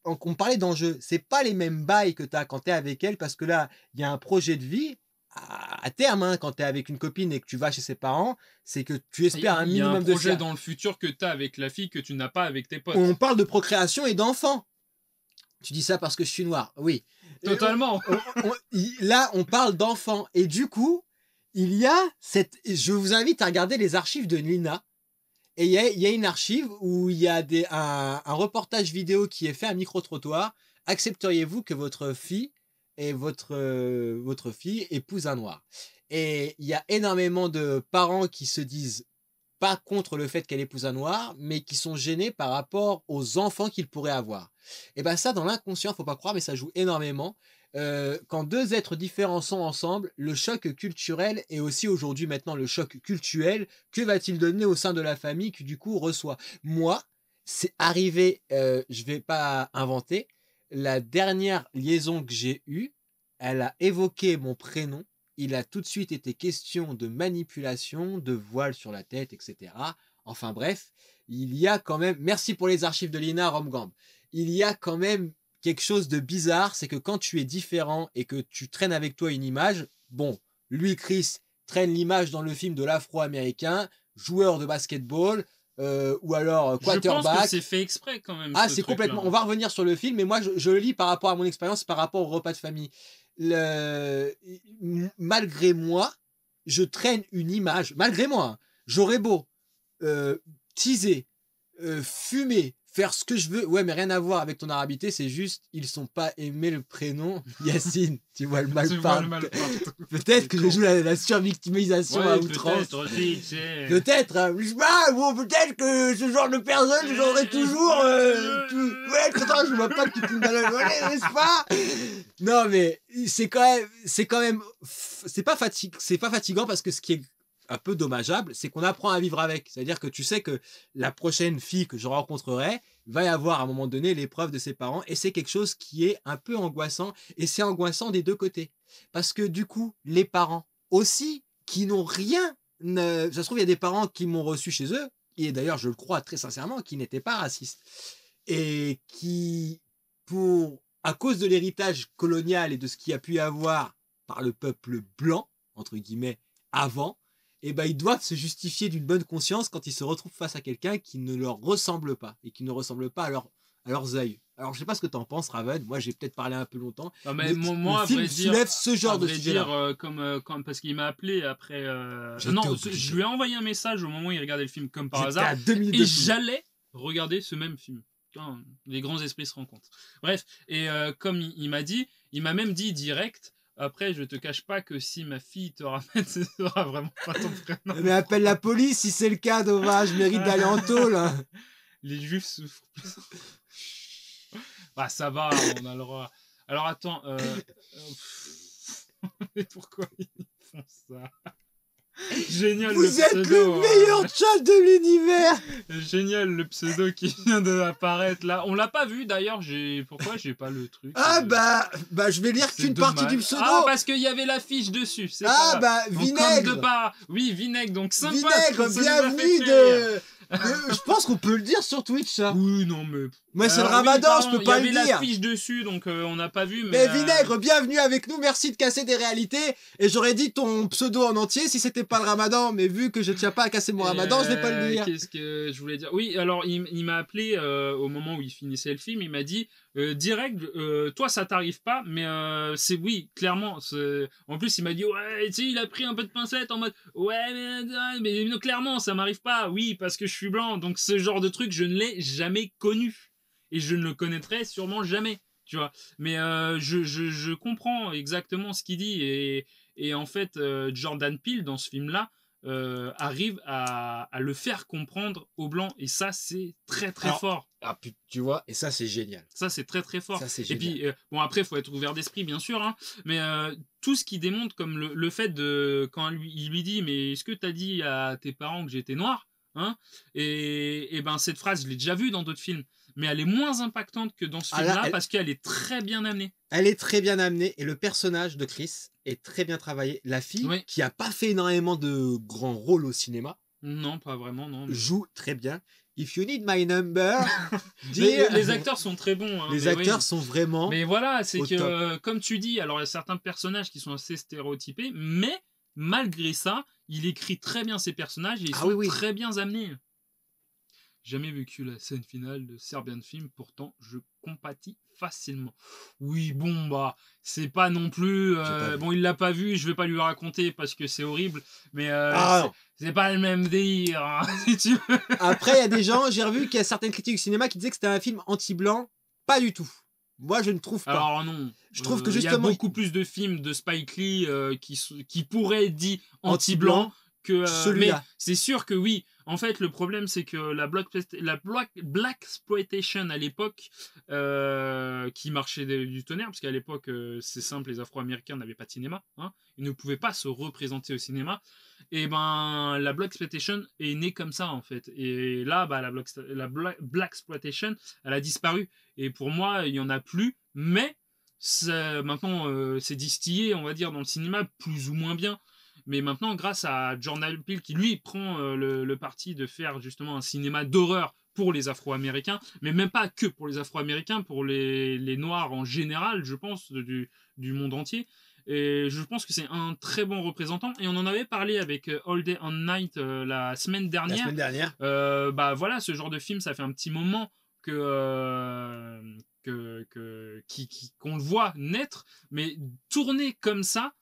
on parlait d'enjeux, c'est pas les mêmes bails que t'as quand t'es avec elle, parce que là, il y a un projet de vie, à terme, hein, quand tu es avec une copine et que tu vas chez ses parents, c'est que tu espères un minimum de... Il y a un projet dans le futur que tu as avec la fille que tu n'as pas avec tes potes. On parle de procréation et d'enfants. Tu dis ça parce que je suis noir, oui. Totalement. Là, on parle d'enfants. Et du coup, il y a cette... Je vous invite à regarder les archives de Lina. Et il y a une archive où il y a un reportage vidéo qui est fait à micro-trottoir. Accepteriez-vous que votre fille et votre fille épouse un noir? Et il y a énormément de parents qui se disent pas contre le fait qu'elle épouse un noir, mais qui sont gênés par rapport aux enfants qu'ils pourraient avoir. Et ben ça, dans l'inconscient, faut pas croire, mais ça joue énormément. Quand 2 êtres différents sont ensemble, le choc culturel et aussi aujourd'hui maintenant le choc cultuel, que va-t-il donner au sein de la famille qui du coup reçoit? Moi, c'est arrivé, je vais pas inventer, la dernière liaison que j'ai eue, elle a évoqué mon prénom. Il a tout de suite été question de manipulation, de voile sur la tête, etc. Enfin bref, il y a quand même... Merci pour les archives de Lina Romgamb. Il y a quand même quelque chose de bizarre, c'est que quand tu es différent et que tu traînes avec toi une image, bon, lui, Chris, traîne l'image dans le film de l'Afro-Américain, joueur de basketball, ou alors quarterback. Je pense que c'est fait exprès quand même. Ah, c'est complètement... On va revenir sur le film, mais moi, je le lis par rapport à mon expérience, par rapport au repas de famille. Malgré moi, je traîne une image. Malgré moi, hein, j'aurais beau teaser, fumer, faire ce que je veux. Ouais, mais rien à voir avec ton arabité, c'est juste, ils sont pas aimés le prénom Yacine. Tu vois le mal partout. Peut-être que je joue la survictimisation à outrance. Peut-être, hein, je sais pas, bon, peut-être que ce genre de personne, j'aurais toujours. Ouais, attends, je vois pas que tu me donnes le n'est-ce pas? Non, mais c'est quand même, c'est pas fatigant parce que ce qui est un peu dommageable, c'est qu'on apprend à vivre avec. C'est-à-dire que tu sais que la prochaine fille que je rencontrerai va y avoir à un moment donné l'épreuve de ses parents et c'est quelque chose qui est un peu angoissant et c'est angoissant des 2 côtés. Parce que du coup, les parents aussi qui n'ont rien, ça se trouve, il y a des parents qui m'ont reçu chez eux et d'ailleurs, je le crois très sincèrement, qui n'étaient pas racistes et qui, à cause de l'héritage colonial et de ce qu'il y a pu y avoir par le peuple blanc, entre guillemets, avant, et ben ils doivent se justifier d'une bonne conscience quand ils se retrouvent face à quelqu'un qui ne leur ressemble pas et qui ne ressemble pas à leurs yeux. Alors je sais pas ce que t'en penses, Raven. Moi j'ai peut-être parlé un peu longtemps. Non, mais Mais moi, le à film vrai dire, soulève ce genre de sujet-là. comme parce qu'il m'a appelé après. J'étais Non, obligé. je lui ai envoyé un message au moment où il regardait le film comme par J'étais hasard. à 2 minutes Et de film. j'allais regarder ce même film. Putain, les grands esprits se rencontrent. Bref, et comme il m'a dit, il m'a même dit direct. Après, je te cache pas que si ma fille te ramène, ce sera vraiment pas ton prénom. Mais appelle la police si c'est le cas, Dova. Je mérite d'aller en tôle. Hein. Les juifs souffrent plus. Bah, ça va, on a le droit. Alors attends, mais pourquoi ils font ça? Génial. Vous le êtes pseudo, le meilleur chat de l'univers. Génial le pseudo qui vient d'apparaître là. On l'a pas vu d'ailleurs. Pourquoi j'ai pas le truc? Ah bah je vais lire C'est qu'une partie dommage. du pseudo. Ah, parce qu'il y avait l'affiche dessus. C'est Ah pas... bah Donc, comme de Vinaigre. pas. Oui, Vinaigre. Donc sympa. Vinaigre, ça nous a fait bienvenue plaisir. je pense qu'on peut le dire sur Twitch ça. Oui, non mais. Moi c'est le Oui, Ramadan, pardon, je peux pas le Il y avait dire. l'affiche dessus, donc on n'a pas vu. Mais Vinaigre, bienvenue avec nous, merci de casser des réalités. Et j'aurais dit ton pseudo en entier si c'était pas le Ramadan, mais vu que je tiens pas à casser mon Ramadan, je vais pas le dire. Qu'est-ce que je voulais dire? Oui, alors il m'a appelé au moment où il finissait le film, il m'a dit direct, toi ça t'arrive pas, mais c'est oui, clairement. En plus, il m'a dit ouais, tu sais, il a pris un peu de pincette en mode ouais, mais non, clairement ça m'arrive pas. Oui, parce que je suis blanc, donc ce genre de truc je ne l'ai jamais connu et je ne le connaîtrai sûrement jamais. Tu vois, mais je comprends exactement ce qu'il dit et en fait Jordan Peele dans ce film-là arrive à le faire comprendre aux blancs et ça c'est très très fort. Ah tu vois, et ça c'est génial. Ça c'est très très fort. Ça c'est Et génial. puis bon après faut être ouvert d'esprit bien sûr, hein, mais tout ce qui démontre comme le fait de quand il lui dit mais est-ce que t'as dit à tes parents que j'étais noir, hein, et ben cette phrase je l'ai déjà vue dans d'autres films. Mais elle est moins impactante que dans ce film-là parce qu'elle est très bien amenée. Elle est très bien amenée et le personnage de Chris est très bien travaillé. La fille, qui a pas fait énormément de grands rôles au cinéma, non, pas vraiment, non. joue très bien. If you need my number, les acteurs sont très bons. Hein, les acteurs sont vraiment. Mais voilà, c'est que top. comme tu dis, alors il y a certains personnages qui sont assez stéréotypés, mais malgré ça, il écrit très bien ses personnages et ils sont très bien amenés. Jamais vécu la scène finale de Serbian Film, pourtant je compatis facilement. Oui, bon, bah, c'est pas non plus. Bon, il l'a pas vu, je vais pas lui raconter parce que c'est horrible, mais c'est pas le même délire, hein, si tu veux. Après, il y a des gens, j'ai revu qu'il y a certaines critiques du cinéma qui disaient que c'était un film anti-blanc. Pas du tout. Moi, je ne trouve pas. Alors non. Je trouve que justement. Il y a beaucoup plus de films de Spike Lee qui pourraient être dits anti-blanc que celui-là. Mais c'est sûr que oui. En fait, le problème, c'est que la blaxploitation à l'époque, qui marchait du tonnerre, parce qu'à l'époque, c'est simple, les Afro-Américains n'avaient pas de cinéma, hein, ils ne pouvaient pas se représenter au cinéma. Et ben, la blaxploitation est née comme ça, en fait. Et là, bah, la blaxploitation, elle a disparu. Et pour moi, il y en a plus, mais maintenant, c'est distillé, on va dire, dans le cinéma, plus ou moins bien. Mais maintenant, grâce à Jordan Peele, qui lui prend le parti de faire justement un cinéma d'horreur pour les Afro-Américains, mais même pas que pour les Afro-Américains, pour les Noirs en général, je pense, du monde entier. Et je pense que c'est un très bon représentant. Et on en avait parlé avec All Day and Night la semaine dernière. La semaine dernière. Bah voilà, ce genre de film, ça fait un petit moment qu'on le voit naître, mais tourner comme ça,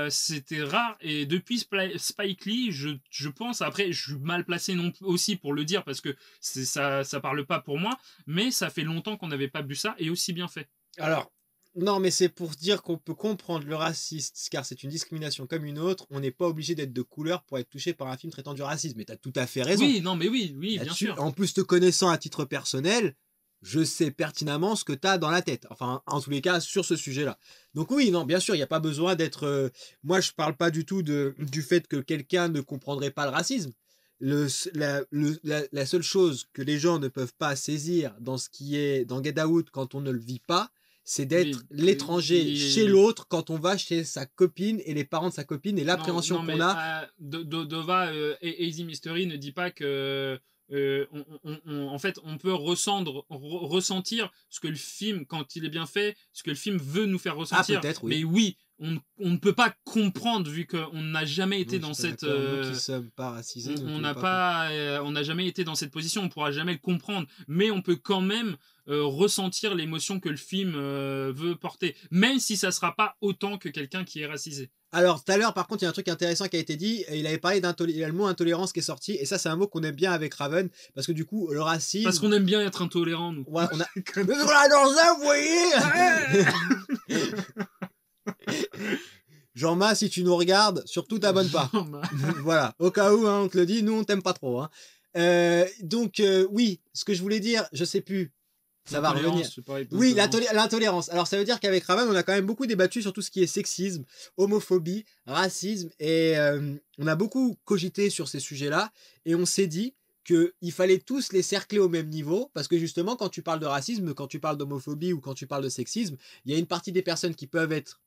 c'était rare. Et depuis Spike Lee, je pense, après je suis mal placé aussi pour le dire parce que ça parle pas pour moi, mais ça fait longtemps qu'on n'avait pas vu ça et aussi bien fait. Alors non, mais c'est pour dire qu'on peut comprendre le racisme, car c'est une discrimination comme une autre. On n'est pas obligé d'être de couleur pour être touché par un film traitant du racisme. Mais tu as tout à fait raison. Oui, non, mais oui, bien sûr. En plus, te connaissant à titre personnel, je sais pertinemment ce que tu as dans la tête. Enfin, en tous les cas, sur ce sujet-là. Donc oui, non, bien sûr, il n'y a pas besoin d'être... Moi, je parle pas du tout du fait que quelqu'un ne comprendrait pas le racisme. La seule chose que les gens ne peuvent pas saisir dans ce qui est dans Get Out quand on ne le vit pas, c'est d'être l'étranger chez l'autre quand on va chez sa copine et les parents de sa copine et l'appréhension qu'on a. Dova et Easy Mystery ne dit pas que en fait on peut ressentir ce que le film, quand il est bien fait, ce que le film veut nous faire ressentir. Ah, peut-être, oui. Mais oui, on ne peut pas comprendre vu qu'on n'a jamais été dans cette nous qui sommes pas racisés, on n'a jamais été dans cette position, on pourra jamais le comprendre, mais on peut quand même ressentir l'émotion que le film veut porter, même si ça sera pas autant que quelqu'un qui est racisé. Alors, tout à l'heure, par contre, il y a un truc intéressant qui a été dit. Il avait parlé il y a le mot intolérance qui est sorti. Et ça, c'est un mot qu'on aime bien avec Raven. Parce que du coup, le racisme. Parce qu'on aime bien être intolérant, nous. Ouais, on a. Dans un, vous voyez Jean-Ma, si tu nous regardes, surtout t'abonnes pas. Voilà. Au cas où, hein, on te le dit, nous, on t'aime pas trop. Hein. Donc, oui, ce que je voulais dire, je sais plus. Ça va revenir. Oui, l'intolérance. Alors, ça veut dire qu'avec Raven, on a quand même beaucoup débattu sur tout ce qui est sexisme, homophobie, racisme. Et on a beaucoup cogité sur ces sujets-là. Et on s'est dit qu'il fallait tous les cercler au même niveau. Parce que justement, quand tu parles de racisme, quand tu parles d'homophobie ou quand tu parles de sexisme, il y a une partie des personnes qui peuvent être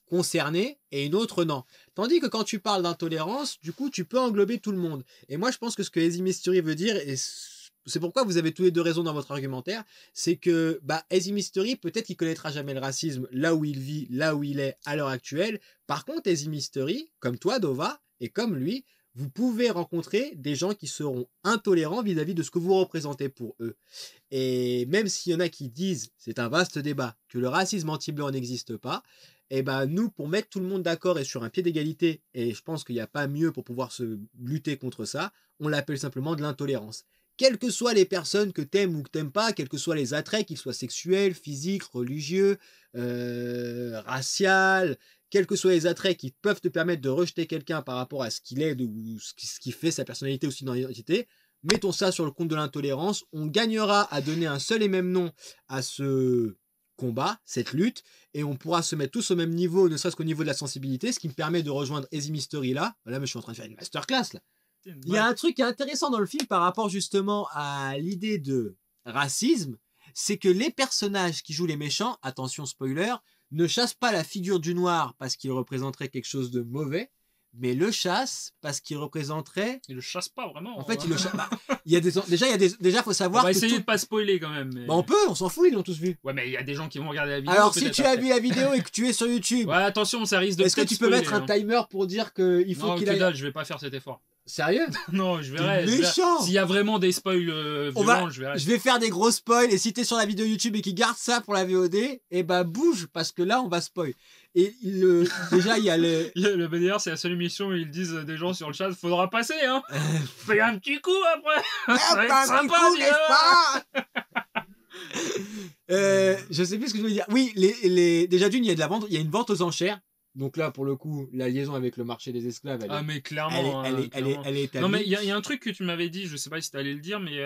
concernées et une autre non. Tandis que quand tu parles d'intolérance, du coup, tu peux englober tout le monde. Et moi, je pense que ce que Easy Mystery veut dire, et c'est pourquoi vous avez tous les deux raison dans votre argumentaire, c'est que Easy Mystery, peut-être qu'il connaîtra jamais le racisme là où il vit, là où il est à l'heure actuelle. Par contre, Easy Mystery, comme toi, Dova, et comme lui, vous pouvez rencontrer des gens qui seront intolérants vis-à-vis de ce que vous représentez pour eux. Et même s'il y en a qui disent, c'est un vaste débat, que le racisme anti-blanc n'existe pas, et nous, pour mettre tout le monde d'accord et sur un pied d'égalité, et je pense qu'il n'y a pas mieux pour pouvoir se lutter contre ça, on l'appelle simplement de l'intolérance. Quelles que soient les personnes que t'aimes ou que t'aimes pas, quels que soient les attraits, qu'ils soient sexuels, physiques, religieux, racial, quels que soient les attraits qui peuvent te permettre de rejeter quelqu'un par rapport à ce qu'il est ou ce qui fait sa personnalité ou son identité, mettons ça sur le compte de l'intolérance. On gagnera à donner un seul et même nom à ce combat, cette lutte, et on pourra se mettre tous au même niveau, ne serait-ce qu'au niveau de la sensibilité, ce qui me permet de rejoindre Easy Mystery là. Là, je suis en train de faire une masterclass là. Il y a un truc qui est intéressant dans le film par rapport justement à l'idée de racisme, c'est que les personnages qui jouent les méchants, attention spoiler, ne chassent pas la figure du noir parce qu'il représenterait quelque chose de mauvais, mais le chassent parce qu'il représenterait... Il le chasse pas vraiment. En fait, il le chasse... Déjà, faut savoir on va essayer de pas spoiler quand même. Mais... on peut, on s'en fout, ils l'ont tous vu. Ouais, mais il y a des gens qui vont regarder la vidéo. Alors, si tu as vu la vidéo et que tu es sur YouTube... Ouais, attention, ça risque de... Est-ce que tu peux mettre un timer pour dire qu'il faut qu'il aille... Non, je vais pas faire cet effort. Sérieux? Non, je verrai. Méchant. S'il y a vraiment des spoils violents, je verrai. Je vais faire des gros spoils et si t'es sur la vidéo YouTube et qu'il garde ça pour la VOD, bouge parce que là on va spoil. Et déjà il y a le... Le BDR, c'est la seule émission où ils disent des gens sur le chat, faudra passer hein. Fais un petit coup après. Ça va être sympa, je sais plus ce que je voulais dire. Oui, déjà d'une, il y a de la vente, il y a une vente aux enchères. Donc là, pour le coup, la liaison avec le marché des esclaves, mais clairement, elle est établie. Non, mais il y a un truc que tu m'avais dit, je sais pas si tu allais le dire, mais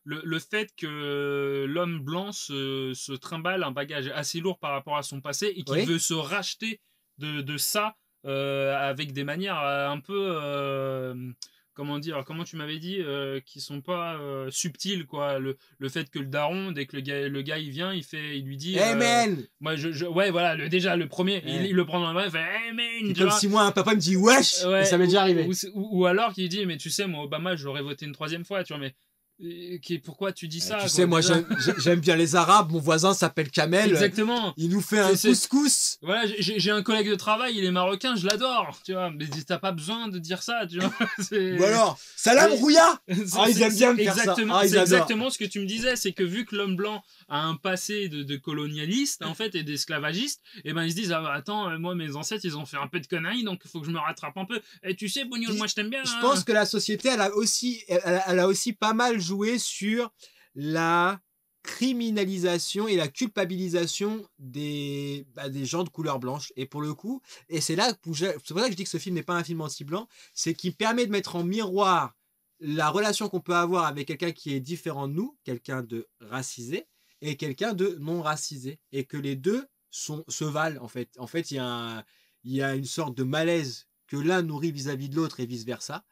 le fait que l'homme blanc se trimballe un bagage assez lourd par rapport à son passé et qu'il veut se racheter de ça avec des manières un peu... comment tu m'avais dit, qui sont pas subtils, quoi. Le fait que le daron, dès que le gars il vient, il lui dit hey man. Moi ouais voilà, déjà le premier, il le prend dans le bras, il fait hey man. Comme si moi un papa me dit wesh, et ça m'est déjà arrivé. Ou alors qu'il dit mais tu sais moi Obama j'aurais voté une troisième fois, tu vois, mais pourquoi tu dis ça? Tu sais, moi j'aime bien les Arabes, mon voisin s'appelle Kamel. Exactement. Il nous fait un couscous. Voilà, j'ai un collègue de travail, il est marocain, je l'adore, tu vois, mais t'as pas besoin de dire ça, tu vois. Ou alors, salam rouya. Ils aiment bien me faire ça. C'est exactement ce que tu me disais, c'est que vu que l'homme blanc a un passé de colonialiste, en fait, et d'esclavagiste, et ils se disent, attends, moi mes ancêtres, ils ont fait un peu de conneries, donc il faut que je me rattrape un peu. Et tu sais, Bougnoul, moi je t'aime bien. Je pense que la société, elle a aussi pas mal joué sur la criminalisation et la culpabilisation des gens de couleur blanche. Et pour le coup, et c'est pour ça que je dis que ce film n'est pas un film anti-blanc, c'est qu'il permet de mettre en miroir la relation qu'on peut avoir avec quelqu'un qui est différent de nous, quelqu'un de racisé et quelqu'un de non racisé, et que les deux se valent en fait. En fait, il y a une sorte de malaise que l'un nourrit vis-à-vis de l'autre et vice-versa.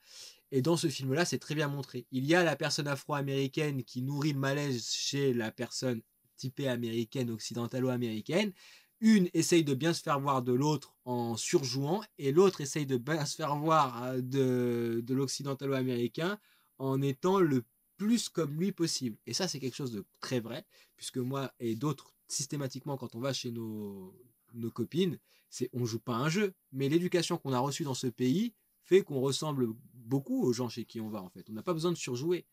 Et dans ce film-là, c'est très bien montré. Il y a la personne afro-américaine qui nourrit le malaise chez la personne typée américaine, occidentalo-américaine. Une essaye de bien se faire voir de l'autre en surjouant, et l'autre essaye de bien se faire voir de l'occidentalo-américain en étant le plus comme lui possible. Et ça, c'est quelque chose de très vrai, puisque moi et d'autres, systématiquement, quand on va chez nos nos copines, c'est on joue pas un jeu. Mais l'éducation qu'on a reçue dans ce pays fait qu'on ressemble beaucoup aux gens chez qui on va, en fait. On n'a pas besoin de surjouer.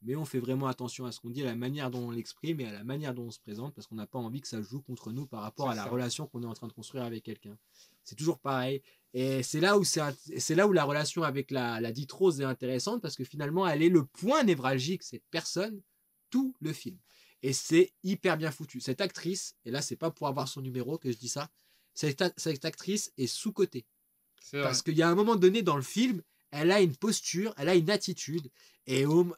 Mais on fait vraiment attention à ce qu'on dit, à la manière dont on l'exprime et à la manière dont on se présente, parce qu'on n'a pas envie que ça joue contre nous par rapport à la relation qu'on est en train de construire avec quelqu'un. C'est toujours pareil. Et c'est là où la relation avec la dite Rose est intéressante, parce que finalement, elle est le point névralgique, cette personne, tout le film. Et c'est hyper bien foutu. Cette actrice, et là, c'est pas pour avoir son numéro que je dis ça, cette actrice est sous-cotée. Parce qu'il y a un moment donné dans le film, elle a une posture, elle a une attitude, et vous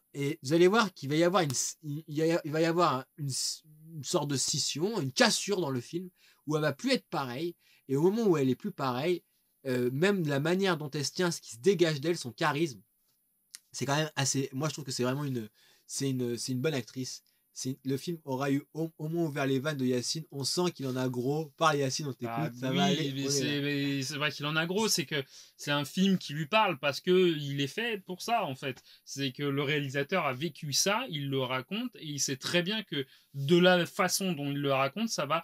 allez voir qu'il va y avoir une sorte de scission, une cassure dans le film, où elle va plus être pareille, et au moment où elle est plus pareille, même la manière dont elle se tient, ce qui se dégage d'elle, son charisme, c'est quand même assez. Moi, je trouve que c'est vraiment c'est une bonne actrice. Le film aura eu au moins ouvert les vannes de Yacine. On sent qu'il en a gros. Parle Yacine, on t'écoute. Ça va aller. Mais c'est vrai qu'il en a gros. C'est que c'est un film qui lui parle parce que il est fait pour ça en fait. C'est que le réalisateur a vécu ça, il le raconte et il sait très bien que de la façon dont il le raconte, ça va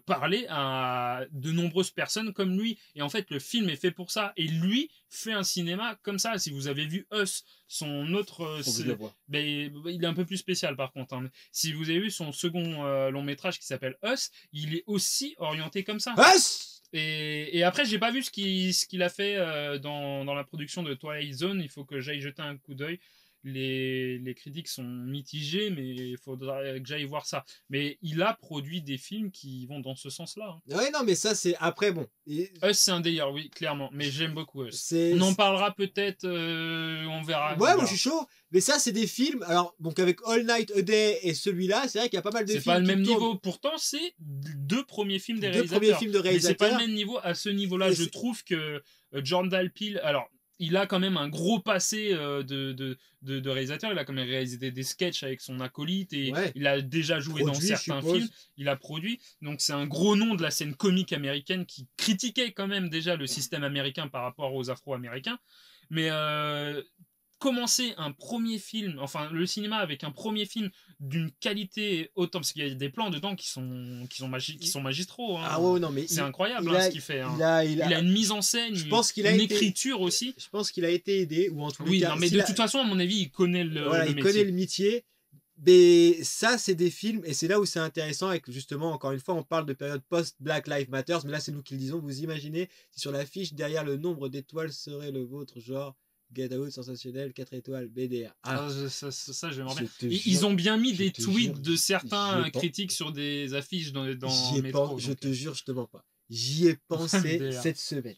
parler à de nombreuses personnes comme lui. Et en fait, le film est fait pour ça. Et lui fait un cinéma comme ça. Si vous avez vu Us, son autre... il est un peu plus spécial par contre. Hein. Si vous avez vu son second long métrage qui s'appelle Us, il est aussi orienté comme ça. Us et après, j'ai pas vu ce qu'il a fait dans la production de Twilight Zone. Il faut que j'aille jeter un coup d'œil. Les critiques sont mitigées, mais il faudra que j'aille voir ça. Mais il a produit des films qui vont dans ce sens-là. Hein. Ouais, non, mais ça, c'est après, bon. Us, c'est un délire, oui, clairement. Mais j'aime beaucoup Us. On en parlera peut-être, on verra. Ouais, moi je suis chaud. Mais ça, c'est des films. Alors, donc avec All Night a Day et celui-là, c'est vrai qu'il y a pas mal de films. C'est pas le même niveau. Pourtant, c'est deux premiers films des réalisateurs. Deux premiers films de réalisateurs. Mais c'est pas le même niveau. À ce niveau-là, je trouve que Jordan Peele. Alors, il a quand même un gros passé de réalisateur. Il a quand même réalisé des sketchs avec son acolyte et il a déjà joué dans certains films. Il a produit. Donc c'est un gros nom de la scène comique américaine qui critiquait quand même déjà le système américain par rapport aux Afro-Américains. Mais commencer un premier film, enfin le cinéma avec un premier film d'une qualité autant, parce qu'il y a des plans dedans qui sont magistraux. Hein. Ah ouais, non, mais c'est incroyable ce qu'il fait. Hein. Il a une mise en scène, une écriture aussi. Je pense qu'il a été aidé, ou en tout cas. Oui, non, mais de toute façon, à mon avis, il connaît le métier. Il connaît le métier. Mais ça, c'est des films, et c'est là où c'est intéressant, et que justement, encore une fois, on parle de période post-Black Lives Matter, mais là, c'est nous qui le disons. Vous imaginez si sur l'affiche, derrière le nombre d'étoiles serait le vôtre, genre Get Out, sensationnel, 4 étoiles, BDR. Ça j'aimerais bien. Ils ont bien mis des tweets de certains critiques sur des affiches dans métro. Je te jure, je te mens pas. J'y ai pensé cette semaine.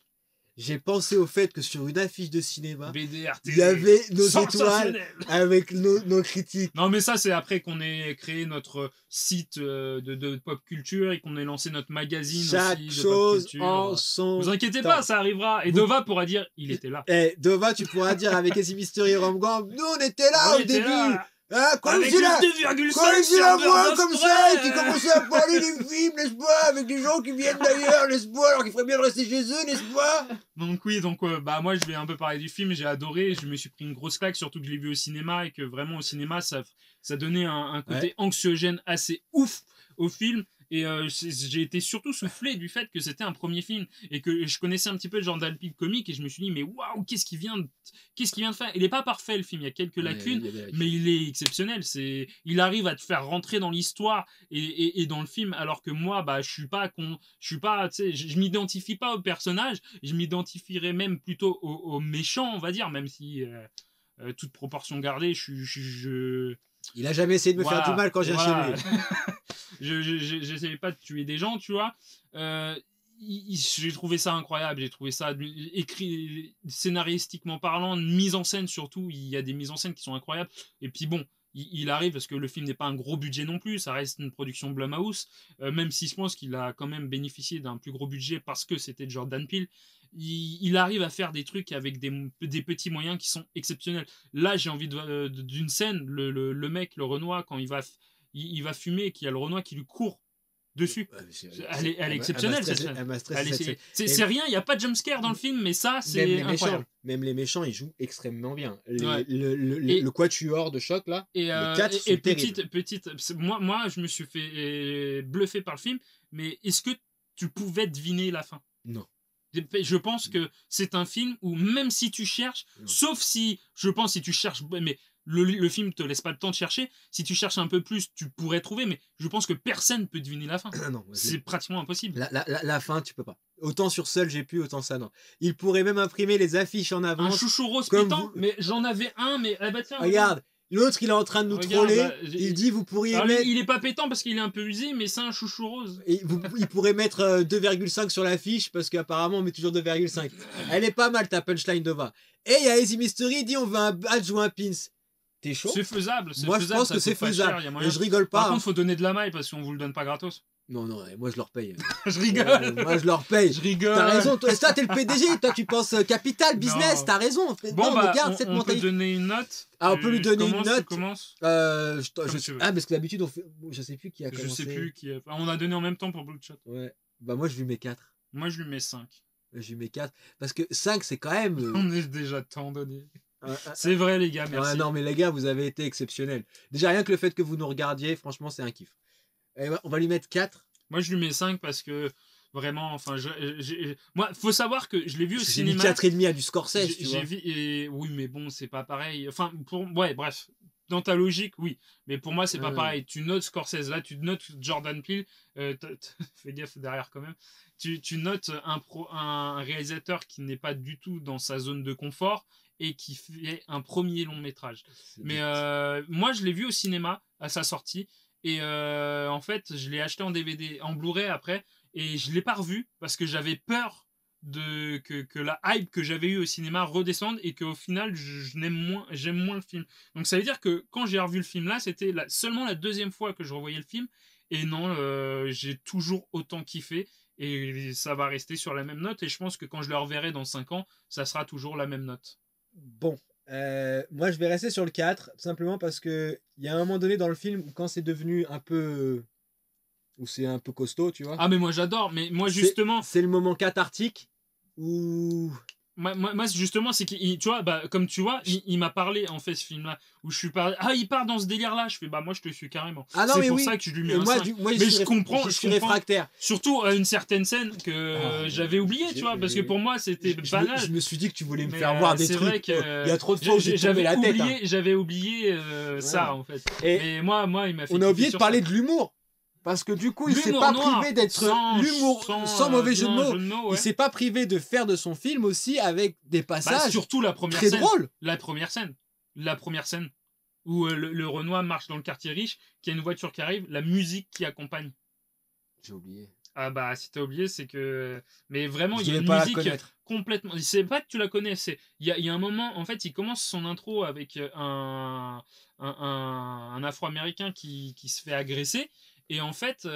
J'ai pensé au fait que sur une affiche de cinéma, BDR, il y avait nos étoiles avec nos critiques. Non, mais ça, c'est après qu'on ait créé notre site de pop culture et qu'on ait lancé notre magazine Chaque aussi chose de pop culture. En son Vous inquiétez pas, ça arrivera. Et Dova pourra dire, il était là. Dova, tu pourras dire avec Easy Mystery et Romgang, nous on était là au début. Hein, quand avec j'ai la voix comme ça, et qui commençait à parler des films, n'est-ce pas, avec des gens qui viennent d'ailleurs, n'est-ce pas, alors qu'il ferait bien de rester chez eux, n'est-ce pas. Donc oui, moi je vais un peu parler du film, j'ai adoré, je me suis pris une grosse claque, surtout que je l'ai vu au cinéma, et que vraiment au cinéma, ça donnait un côté anxiogène assez ouf au film. Et j'ai été surtout soufflé du fait que c'était un premier film et que je connaissais un petit peu le genre d'Alpine comique et je me suis dit mais waouh, qu'est-ce qu'il vient de faire. Il est pas parfait le film, il y a quelques lacunes, mais il est exceptionnel. Il arrive à te faire rentrer dans l'histoire et dans le film, alors que moi je suis pas tu sais, je m'identifie pas au personnage, je m'identifierais même plutôt au méchant, on va dire, même si toute proportion gardée, il a jamais essayé de me faire du mal quand j'ai chez lui. J'essayais pas de tuer des gens, tu vois. J'ai trouvé ça incroyable, j'ai trouvé ça écrit scénaristiquement parlant, mise en scène surtout, il y a des mises en scène qui sont incroyables. Et puis bon, il arrive parce que le film n'est pas un gros budget non plus, ça reste une production Blumhouse, même si je pense qu'il a quand même bénéficié d'un plus gros budget parce que c'était Jordan Peele. Il arrive à faire des trucs avec des petits moyens qui sont exceptionnels. Là, j'ai envie d'une scène, le mec, le Renoir, quand il va fumer et qu'il y a le Renoir qui lui court dessus. Elle est exceptionnelle cette scène. C'est rien, il n'y a pas de jumpscare dans le film, mais ça, c'est incroyable. Même les méchants, ils jouent extrêmement bien. Le quatuor de choc, là, les quatre sont petite, moi, je me suis fait bluffer par le film, mais est-ce que tu pouvais deviner la fin. Non. Je pense que c'est un film où même si tu cherches, sauf si, je pense, si tu cherches, mais le film te laisse pas le temps de chercher, si tu cherches un peu plus, tu pourrais trouver, mais je pense que personne peut deviner la fin. Non, c'est pratiquement impossible. La fin, tu peux pas. Autant sur Seul, j'ai pu, autant ça, non. Il pourrait même imprimer les affiches en Un avance. chouchou rose comme pétant, vous- mais j'en avais un, mais ah bah tiens, Regarde, l'autre, il est en train de nous Regarde, troller. bah, Il dit, vous pourriez alors, mettre... il est pas pétant parce qu'il est un peu usé, mais c'est un chouchou rose. Il pourrait mettre 2,5 sur l'affiche parce qu'apparemment on met toujours 2,5. Elle est pas mal ta punchline Dova. Et il y a Easy Mystery, il dit on veut un badge ou un pins. T'es chaud? C'est faisable. Moi je pense ça que c'est coûte pas faisable. cher, y a moyen. Et je rigole pas. Par contre, faut donner de la maille parce qu'on vous le donne pas gratos. Non, moi je leur paye. Je rigole. Moi je leur paye. Je rigole. T'as raison, toi t'es le PDG, toi tu penses capital, business, Non. t'as raison. Bon, non, bah, mais garde cette on peut mentalité. donner une note. Ah, on peut lui donner une note. Tu commences. Je tu veux. Ah, parce que d'habitude on fait. Je sais plus qui a Je commencé. sais plus qui. On a donné en même temps pour Bloodshot. Ouais. Bah moi je lui mets 4. Moi, je lui mets 5. Je lui mets 4. Parce que 5 c'est quand même. On est déjà tant donné. C'est vrai, les gars, merci. Ouais, non, mais les gars, vous avez été exceptionnels. Déjà, rien que le fait que vous nous regardiez, franchement, c'est un kiff. Et on va lui mettre 4. Moi, je lui mets 5 parce que vraiment, enfin, moi, faut savoir que je l'ai vu au J'ai mis cinéma. 4,5 à du Scorsese, tu vois. J'ai vu, et oui, mais bon, c'est pas pareil. Enfin, ouais, bref. Dans ta logique, oui. Mais pour moi, c'est pas pareil. Tu notes Scorsese, là, tu notes Jordan Peele. Fais gaffe derrière quand même. Tu notes un réalisateur qui n'est pas du tout dans sa zone de confort et qui fait un premier long métrage. Mais moi, je l'ai vu au cinéma à sa sortie. Et en fait, je l'ai acheté en DVD, en Blu-ray après. Et je l'ai pas revu parce que j'avais peur que la hype que j'avais eue au cinéma redescende et qu'au final j'aime moins le film. Donc ça veut dire que quand j'ai revu le film là, c'était seulement la deuxième fois que je revoyais le film et non, j'ai toujours autant kiffé et ça va rester sur la même note et je pense que quand je le reverrai dans 5 ans, ça sera toujours la même note. Bon, moi je vais rester sur le 4, tout simplement parce que il y a un moment donné dans le film où quand c'est devenu un peu... où c'est un peu costaud, tu vois. Ah mais moi j'adore, mais moi justement... C'est le moment cathartique où... Moi justement, c'est qu'il, tu vois, bah, comme tu vois, il m'a parlé en fait ce film-là, où je suis parlé, ah il part dans ce délire-là, je fais bah moi je te suis carrément. Ah non, c'est mais pour oui. ça que je lui mets Et un moi, 5. moi, mais je comprends, je suis réfractaire. Surtout à une certaine scène que j'avais oublié, tu vois, parce que pour moi c'était banal. Je me suis dit que tu voulais me Mais, faire voir des c'est trucs. vrai que il y a trop de fois où j'ai tombé la tête. J'avais oublié ça en fait. Et mais moi il m'a fait. On a oublié de parler de l'humour. Parce que du coup, il s'est pas privé d'être l'humour sans mauvais jeu de mots. Ouais. Il s'est pas privé de faire de son film aussi avec des passages surtout la première très scène. drôles. La première scène où le Renoir marche dans le quartier riche, qu'il y a une voiture qui arrive, la musique qui accompagne. J'ai oublié. Ah bah si t'as oublié, c'est que... Mais vraiment, il y a une pas musique complètement... C'est pas que tu la connais, il y a un moment, en fait, il commence son intro avec un Afro-Américain qui se fait agresser. Et en fait, il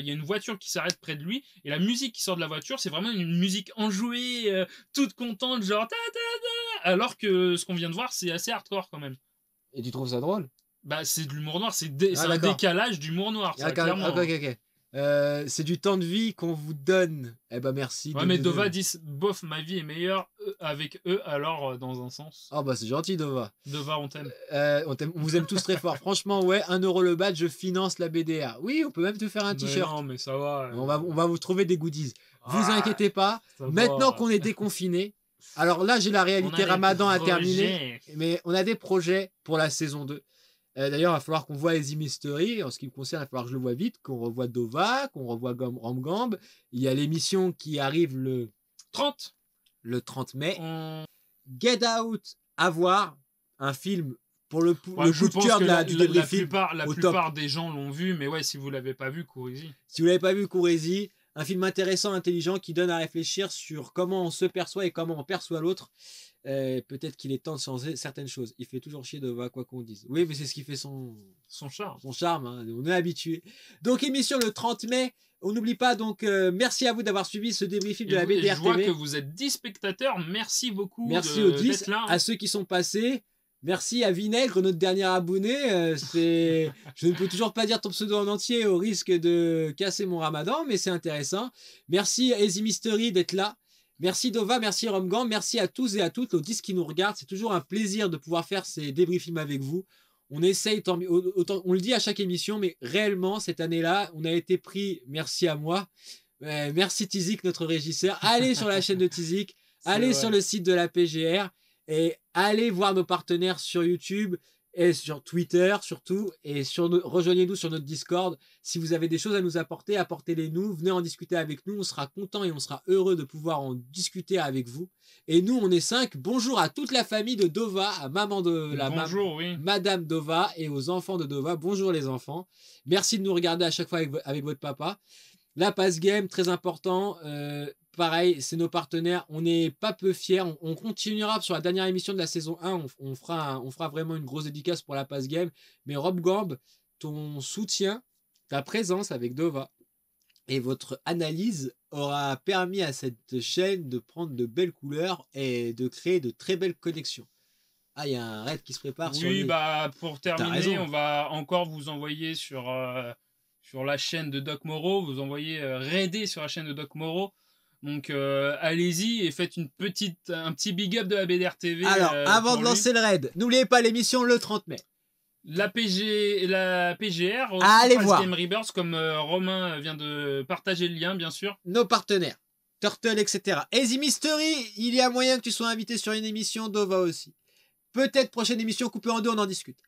y a une voiture qui s'arrête près de lui. Et la musique qui sort de la voiture, c'est vraiment une musique enjouée, toute contente, genre... Ta, ta, ta, alors que ce qu'on vient de voir, c'est assez hardcore quand même. Et tu trouves ça drôle? Bah c'est de l'humour noir, c'est un décalage d'humour noir, ça, clairement. Ok. C'est du temps de vie qu'on vous donne. Eh ben merci. Ouais, mais Dova dit bof, ma vie est meilleure avec eux, alors dans un sens. Ah bah c'est gentil Dova. Dova, on t'aime. On vous aime tous très fort. Franchement, ouais, 1 euro le badge, je finance la BDA. Oui, on peut même te faire un t-shirt. Non, mais ça va. On va vous trouver des goodies. Vous inquiétez pas. Maintenant qu'on est déconfiné, alors là j'ai la réalité Ramadan à terminer, mais on a des projets pour la saison 2. D'ailleurs, il va falloir qu'on voit Easy Mystery. En ce qui me concerne, il va falloir que je le vois vite, qu'on revoie Dova, qu'on revoie Ramgamb. Il y a l'émission qui arrive le 30 mai. Get Out, à voir. Un film pour le coup de cœur du débriefing. La plupart des gens l'ont vu, mais ouais, si vous l'avez pas vu, courez-y. Si vous l'avez pas vu, courez-y. Un film intéressant, intelligent, qui donne à réfléchir sur comment on se perçoit et comment on perçoit l'autre. Peut-être qu'il est temps de changer certaines choses. Il fait toujours chier Dova, quoi qu'on dise. Oui, mais c'est ce qui fait son charme. Son charme, hein. On est habitué. Donc, émission le 30 mai. On n'oublie pas, donc, merci à vous d'avoir suivi ce débriefing de la BDR TV. Je vois que vous êtes 10 spectateurs. Merci beaucoup. Merci aux 10, à ceux qui sont passés. Merci à Vinaigre, notre dernier abonné. Je ne peux toujours pas dire ton pseudo en entier au risque de casser mon ramadan, mais c'est intéressant. Merci à Easy Mystery d'être là. Merci Dova, merci Ramgamb, merci à tous et à toutes, aux 10 qui nous regardent. C'est toujours un plaisir de pouvoir faire ces débriefings avec vous. On essaye, autant, on le dit à chaque émission, mais réellement, cette année-là, on a été pris, merci à moi, Merci Tizik, notre régisseur. Allez sur la chaîne de Tizik, allez sur le site de la PGR et allez voir nos partenaires sur YouTube et sur Twitter surtout. Et rejoignez-nous sur notre Discord. Si vous avez des choses à nous apporter, apportez-les nous. Venez en discuter avec nous. On sera content et on sera heureux de pouvoir en discuter avec vous. Et nous, on est 5. Bonjour à toute la famille de Dova, à maman de Madame Dova et aux enfants de Dova. Bonjour les enfants. Merci de nous regarder à chaque fois avec votre papa. La passe game, très important. Pareil, c'est nos partenaires. On n'est pas peu fiers. On continuera sur la dernière émission de la saison 1. On fera vraiment une grosse dédicace pour la passe game. Mais Rob Gamb, ton soutien, ta présence avec Dova et votre analyse aura permis à cette chaîne de prendre de belles couleurs et de créer de très belles connexions. Ah, il y a un raid qui se prépare. Oui, bah pour terminer, on va encore vous envoyer sur la chaîne de Doc Moreau, vous envoyez raider sur la chaîne de Doc Moreau. Donc allez-y et faites un petit big up de la BDR TV. Alors, avant de lancer le raid, n'oubliez pas l'émission le 30 mai. La PGR, aussi, allez voir. Game Rebirth, comme Romain vient de partager le lien, bien sûr. Nos partenaires, Turtle, etc. Easy Mystery, il y a moyen que tu sois invité sur une émission, Dova aussi. Peut-être prochaine émission coupée en deux, on en discute.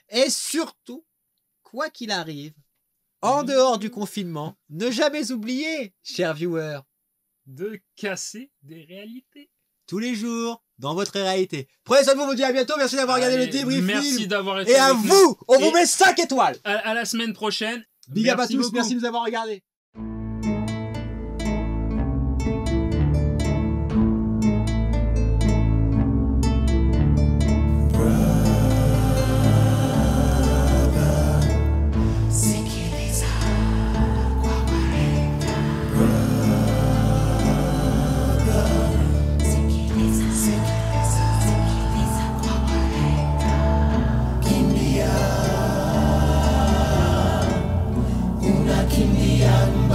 Et surtout, quoi qu'il arrive, en dehors du confinement, ne jamais oublier, chers viewers, de casser des réalités. Tous les jours, dans votre réalité. Prenez soin de vous, on vous dit à bientôt. Merci d'avoir regardé le débriefing. Merci d'avoir été et à vous, on vous met 5 étoiles. À la semaine prochaine. Big up à tous, merci de nous avoir regardés. Kimbian